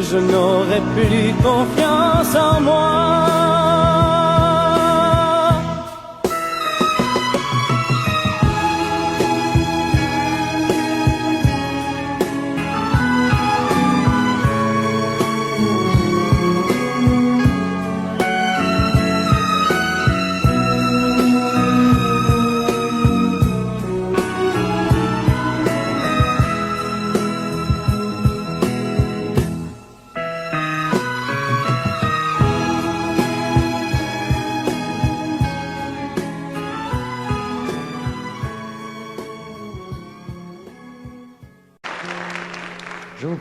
je n'aurai plus confiance en moi.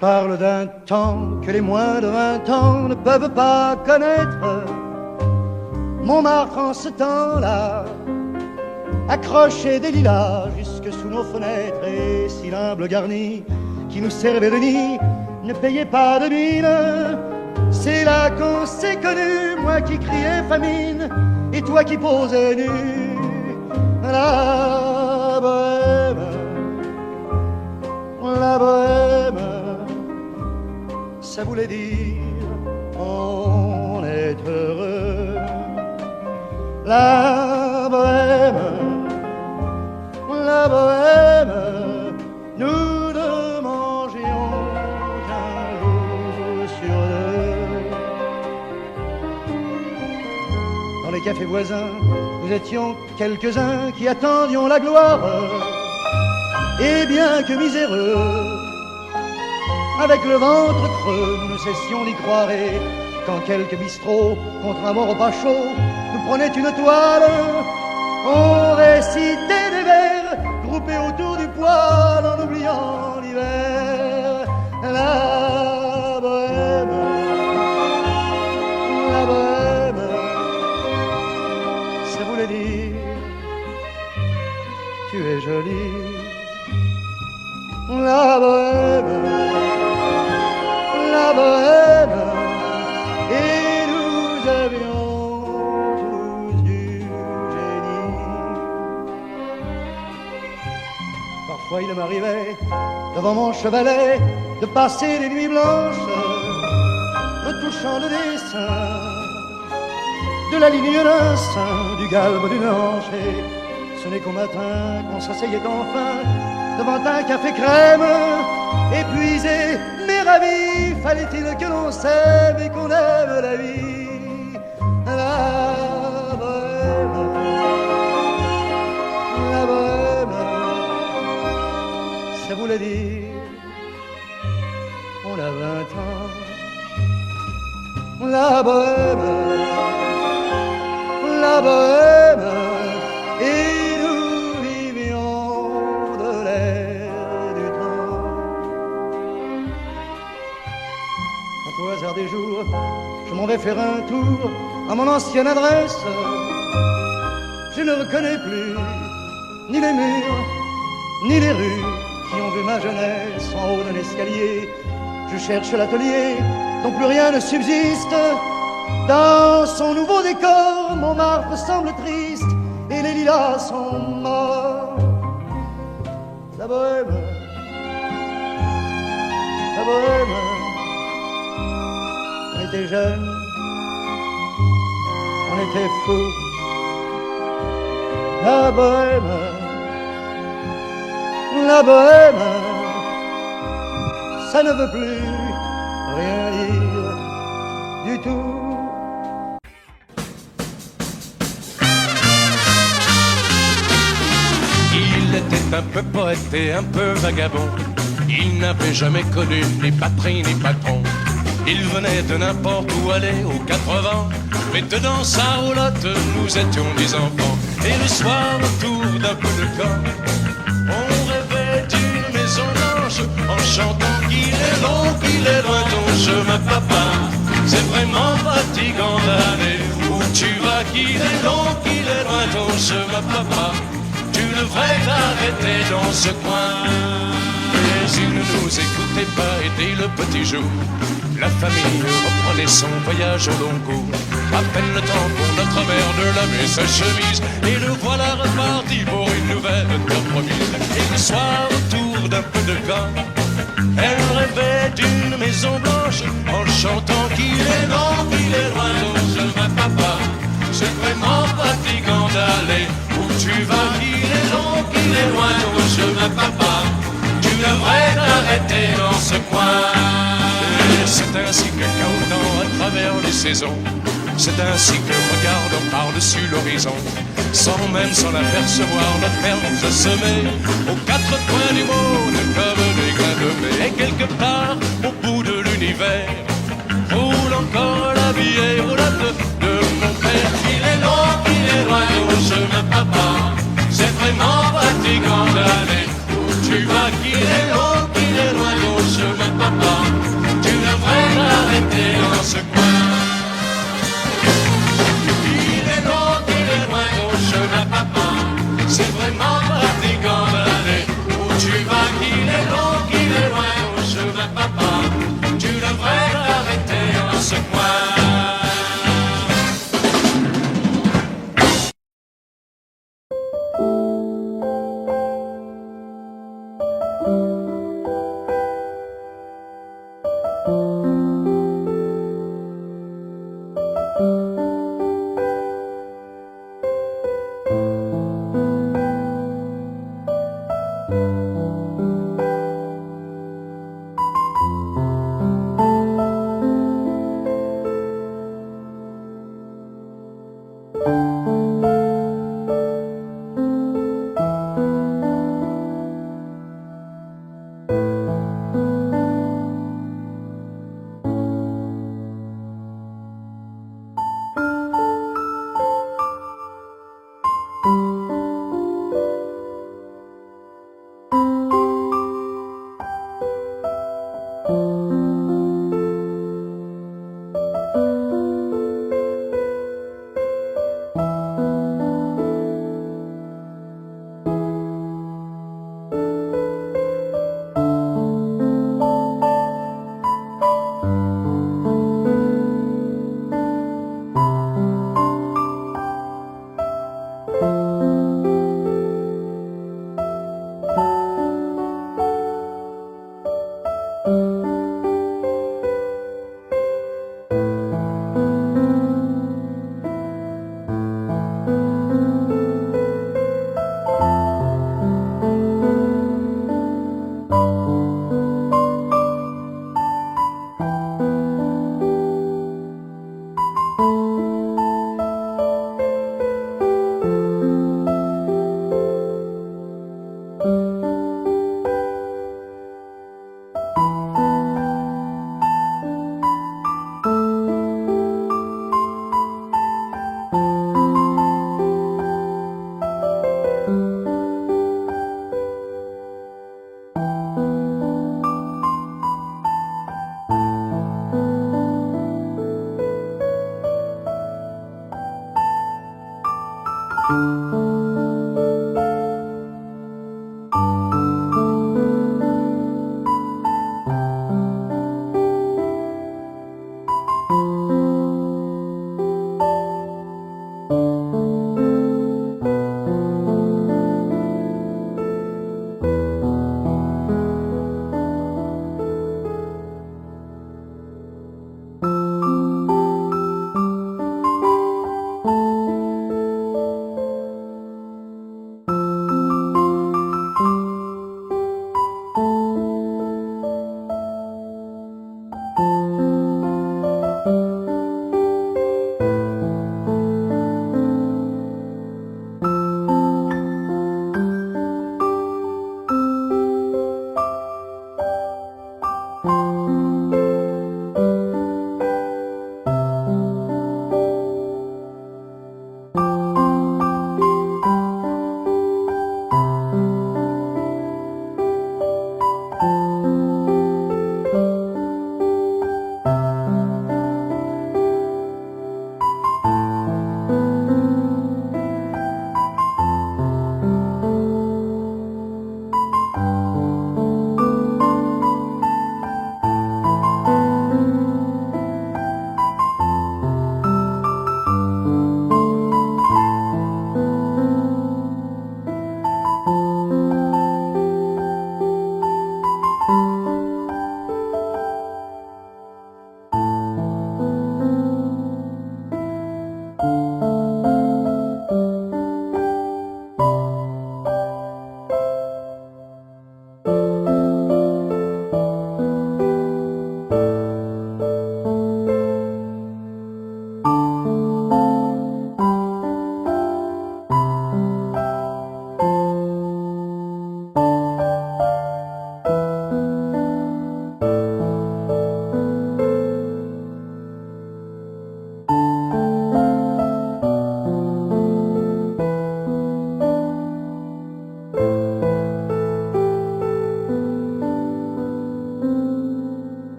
parle d'un temps que les moins de 20 ans ne peuvent pas connaître. Montmartre en ce temps-là accrochait des lilas jusque sous nos fenêtres, et si l'humble garni qui nous servait de nid ne payait pas de mine, c'est là qu'on s'est connus, moi qui criais famine et toi qui posais nu. La bohème, la bohème, ça voulait dire on est heureux. La bohème, la bohème, nous ne mangions qu'un jour sur deux. Dans les cafés voisins, nous étions quelques-uns qui attendions la gloire. Et bien que miséreux, avec le ventre creux, nous ne cessions d'y croire. Et quand quelques bistrots, contre un bon repas chaud, nous prenaient une toile, on récitait des vers groupés autour du poêle en oubliant l'hiver. La bohème, la bohème, ça voulait dire tu es jolie. La bohème, la bohème, et nous avions tous du génie. Parfois il m'arrivait, devant mon chevalet, de passer des nuits blanches, retouchant le dessin de la ligne d'un sein, du galbe d'une hanche. Et ce n'est qu'au matin qu'on s'asseyait enfin devant un café crème, épuisé mais ravi, fallait-il que l'on s'aime et qu'on aime la vie. La bohème, la bohème, ça voulait dire on a 20 ans. La bohème, la bohème, et nous vivions de l'air du temps. Quant au hasard des jours, je m'en vais faire un tour à mon ancienne adresse. Je ne reconnais plus ni les murs, ni les rues qui ont vu ma jeunesse en haut d'un escalier. Je cherche l'atelier dont plus rien ne subsiste. Dans son nouveau décor, Montmartre semble triste et les lilas sont morts. La bohème, la bohème, on était jeunes, on était fous. La bohème, la bohème, ça ne veut plus rien dire du tout. Il était un peu poète et un peu vagabond. Il n'avait jamais connu ni patrie ni patron. Il venait de n'importe où aller aux 80, mais dedans sa roulotte, nous étions des enfants. Et le soir, autour d'un peu de camp, on rêvait d'une maison blanche, en chantant qu'il est long, qu'il est loin ton chemin, papa. C'est vraiment fatigant d'aller où tu vas, qu'il est long, qu'il est loin ton chemin, papa. Tu devrais t'arrêter dans ce coin. Mais il ne nous écoutait pas, et dès le petit jour, la famille reprenait son voyage au long cours. À peine le temps pour notre mère de laver sa chemise, et le voilà reparti pour une nouvelle compromise. Et le soir, autour d'un peu de camp, elle rêvait d'une maison blanche, en chantant qu'il est long, qu'il est loin ton chemin, papa. C'est vraiment fatigant d'aller où tu vas, qu'il est long, qu'il est loin ton chemin, papa. Tu devrais t'arrêter dans ce coin. Et c'est ainsi que cahotant à travers les saisons, c'est ainsi que regardons par-dessus l'horizon, sans même s'en apercevoir, notre mère nous a semés aux quatre coins du monde comme des grains de mai. Et quelque part au bout de l'univers roule encore la vieille roulotte de mon père. Qu'il est long, qu'il est loin au chemin, papa. C'est vraiment fatigant d'aller où tu vas. Qu'il est long, qu'il est loin au chemin, papa.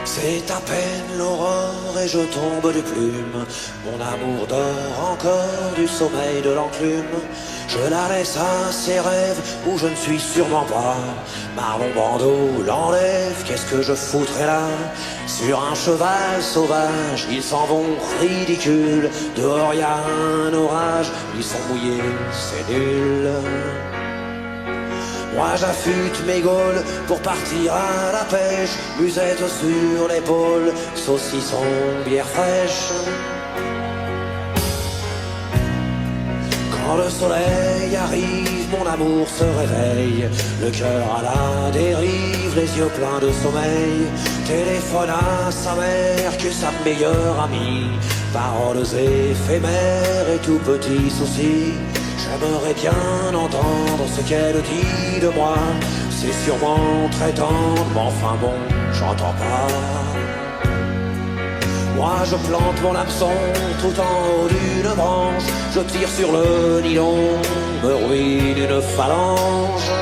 C'est à peine l'aurore et je tombe de plume. Mon amour dort encore du sommeil de l'enclume. Je la laisse à ses rêves où je ne suis sûrement pas. Marlon Brando l'enlève, qu'est-ce que je foutrais là? Sur un cheval sauvage, ils s'en vont ridicules. Dehors y a un orage, ils sont mouillés, c'est nul. Moi j'affûte mes gaules pour partir à la pêche, musette sur l'épaule, saucisson, bière fraîche. Quand le soleil arrive, mon amour se réveille, le cœur à la dérive, les yeux pleins de sommeil. Téléphone à sa mère, que sa meilleure amie, paroles éphémères et tout petits soucis. J'aimerais bien entendre ce qu'elle dit de moi. C'est sûrement très tendre, mais enfin bon, j'entends pas. Moi je plante mon hameçon tout en haut d'une branche. Je tire sur le nylon, me ruine une phalange.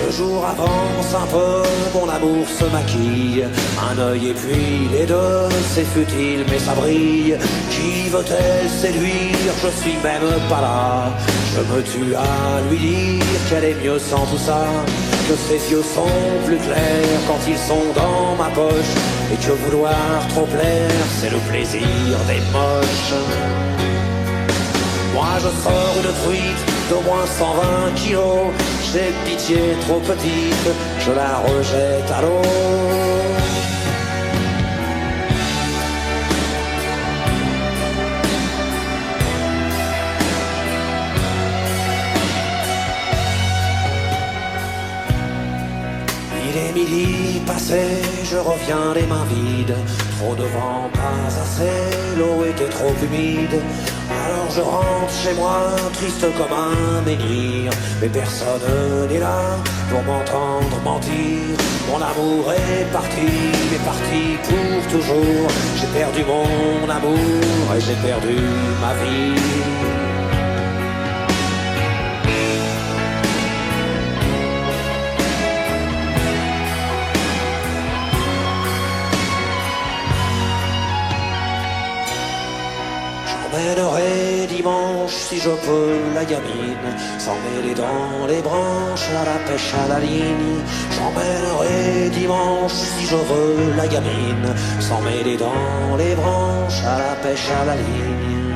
Le jour avance un peu, mon amour se maquille. Un œil et puis les deux, c'est futile mais ça brille. Qui veut-elle séduire? Je suis même pas là. Je me tue à lui dire qu'elle est mieux sans tout ça, que ses yeux sont plus clairs quand ils sont dans ma poche, et que vouloir trop plaire, c'est le plaisir des moches. Moi je sors une truite d'au moins 120 kilos. J'ai pitié trop petite, je la rejette à l'eau. Il est midi passé, je reviens reviens les mains vides. Trop de vent, pas assez, l'eau était trop humide. Alors je rentre chez moi, triste comme un menhir. Mais personne n'est là pour m'entendre mentir. Mon amour est parti pour toujours. J'ai perdu mon amour et j'ai perdu ma vie. J'emmènerai dimanche si je peux la gamine, s'en mêler dans les branches à la pêche à la ligne. J'emmènerai dimanche si je veux la gamine, s'en mêler dans les branches à la pêche à la ligne.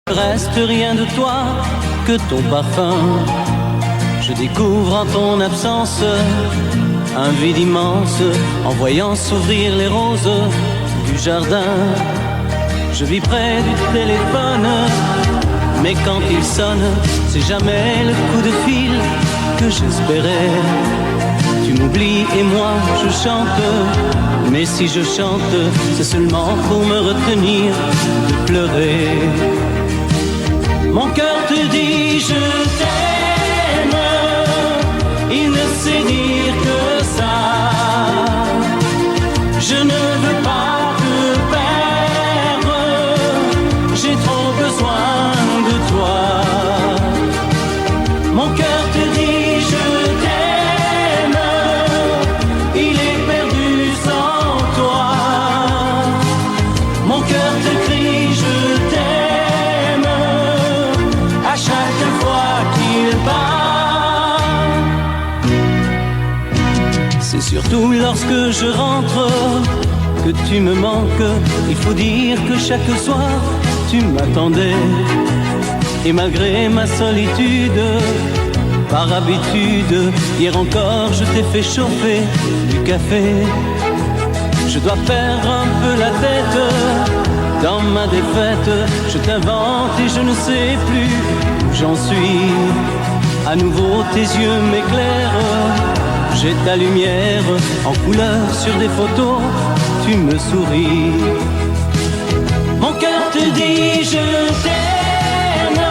Reste rien de toi que ton parfum. Je découvre en ton absence un vide immense en voyant s'ouvrir les roses du jardin. Je vis près du téléphone, mais quand il sonne, c'est jamais le coup de fil que j'espérais. Tu m'oublies et moi je chante, mais si je chante, c'est seulement pour me retenir de pleurer. Mon cœur te dit je t'aime, il ne sait dire que ça. Je ne veux pas te perdre, j'ai trop besoin de toi. Mon cœur te dit je t'aime, il est perdu sans toi. Mon cœur te crie je t'aime à chaque fois qu'il bat. C'est surtout lorsque je rentre que tu me manques. Il faut dire que chaque soir tu m'attendais. Et malgré ma solitude, par habitude, hier encore je t'ai fait chauffer du café. Je dois perdre un peu la tête dans ma défaite. Je t'invente et je ne sais plus où j'en suis. À nouveau tes yeux m'éclairent, j'ai ta lumière en couleur sur des photos, tu me souris. Mon cœur te dit je t'aime,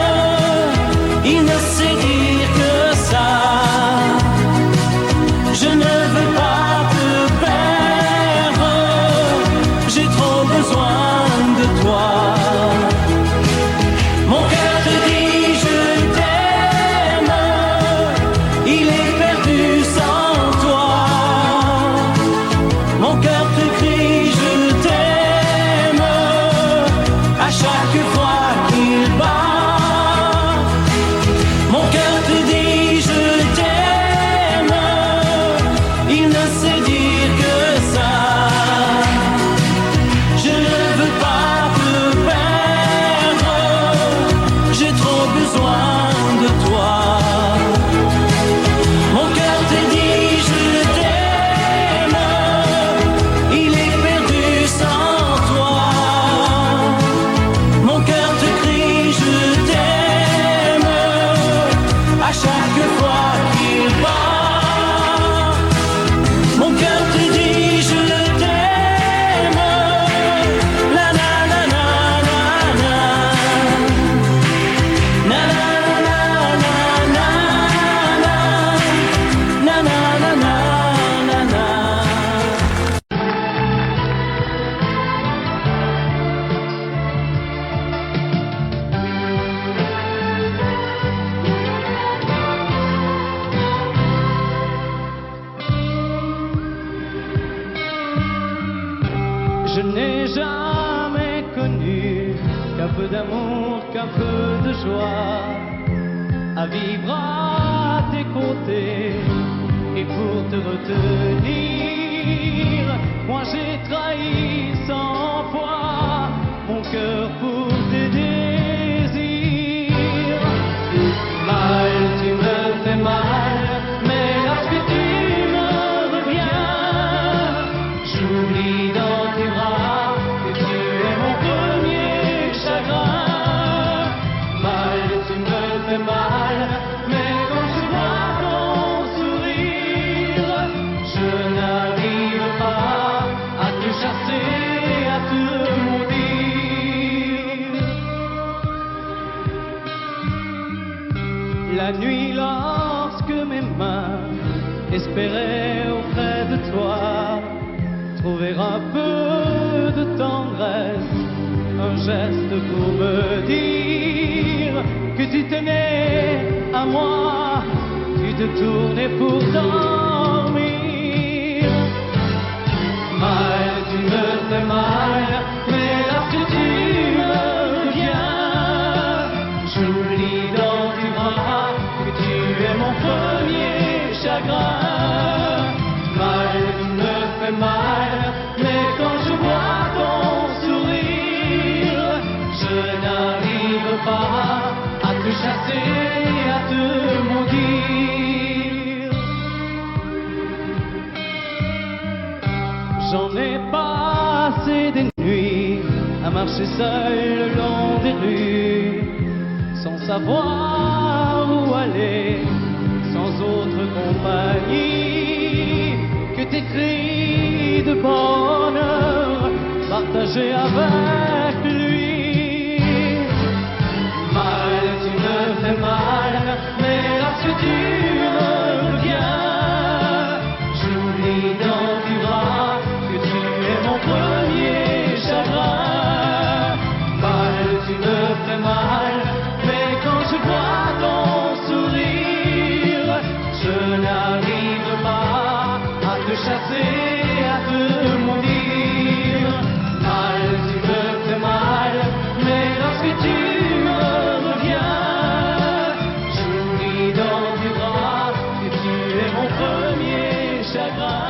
il ne sait dire que ça. Je ne veux pas te perdre, j'ai trop besoin de toi. Mon cœur te dit je t'aime, il est perdu sans toi. Mon cœur te crie je t'aime à chaque fois qu'il bat. Mon cœur te dit je t'aime, il ne sait dire que ça. Je ne veux pas te perdre, j'ai trop besoin de toi. Mon cœur te dit je t'aime, il est perdu sans toi. Mon cœur te crie je t'aime à chaque fois qu'il bat. Mon cœur te dit je t'aime, la la la la la la, na na na na na na, na na na na na na. Je n'ai jamais connu qu'un peu d'amour, qu'un peu de joie, à vivre à tes côtés et pour te retenir. Moi j'ai trahi 100 fois mon cœur pour tes désirs. Mal, tu me fais mal, mais lorsque tu me reviens, j'oublie dans tes bras que tu es mon premier chagrin. Mal, tu me fais La nuit lorsque mes mains espéraient auprès de toi trouver un peu de tendresse, un geste pour me dire que tu tenais à moi, tu te tournais pour dormir. Mal, tu me fais mal, mais lorsque tu reviens, j'oublie dans tes bras que tu es mon premier chagrin. Mal, tu me fais mal, mais quand je vois ton sourire, je n'arrive pas à te chasser, à te maudire. J'en ai passé des nuits à marcher seul le long des rues, sans savoir où aller, sans autre compagnie que tes cris de bonheur partagés avec lui. Mal, tu me fais mal, mais lorsque tu reviens, j'oublie dans tes bras que tu es mon premier chagrin. Mal, tu me fais mal, mais quand je vois ton sourire, je n'arrive pas à te chasser, à te maudire. Mal, tu me fais mal, mais lorsque tu reviens, j'oublie dans tes bras que tu es mon premier chagrin.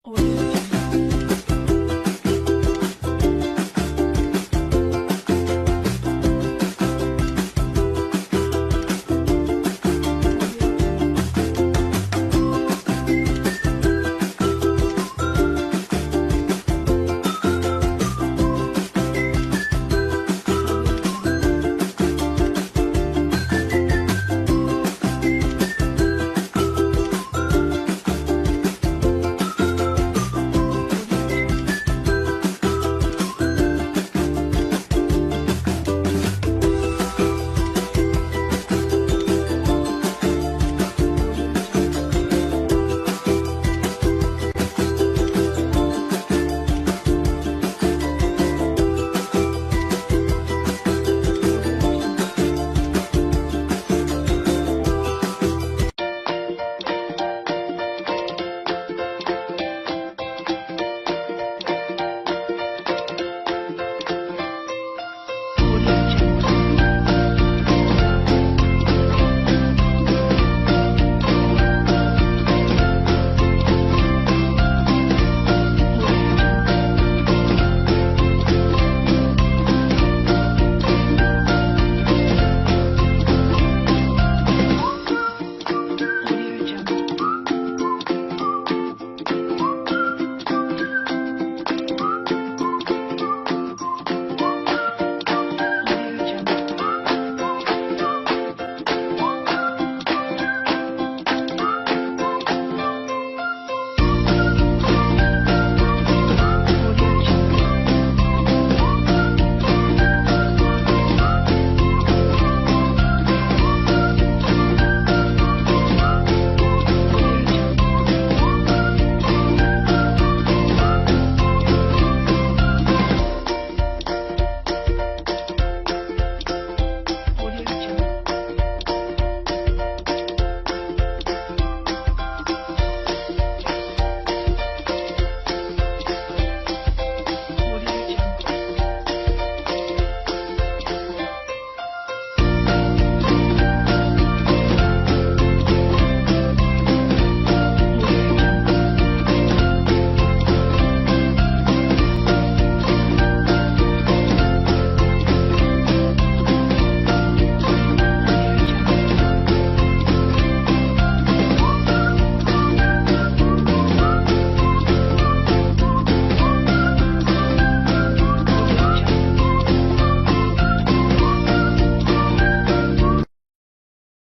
Audio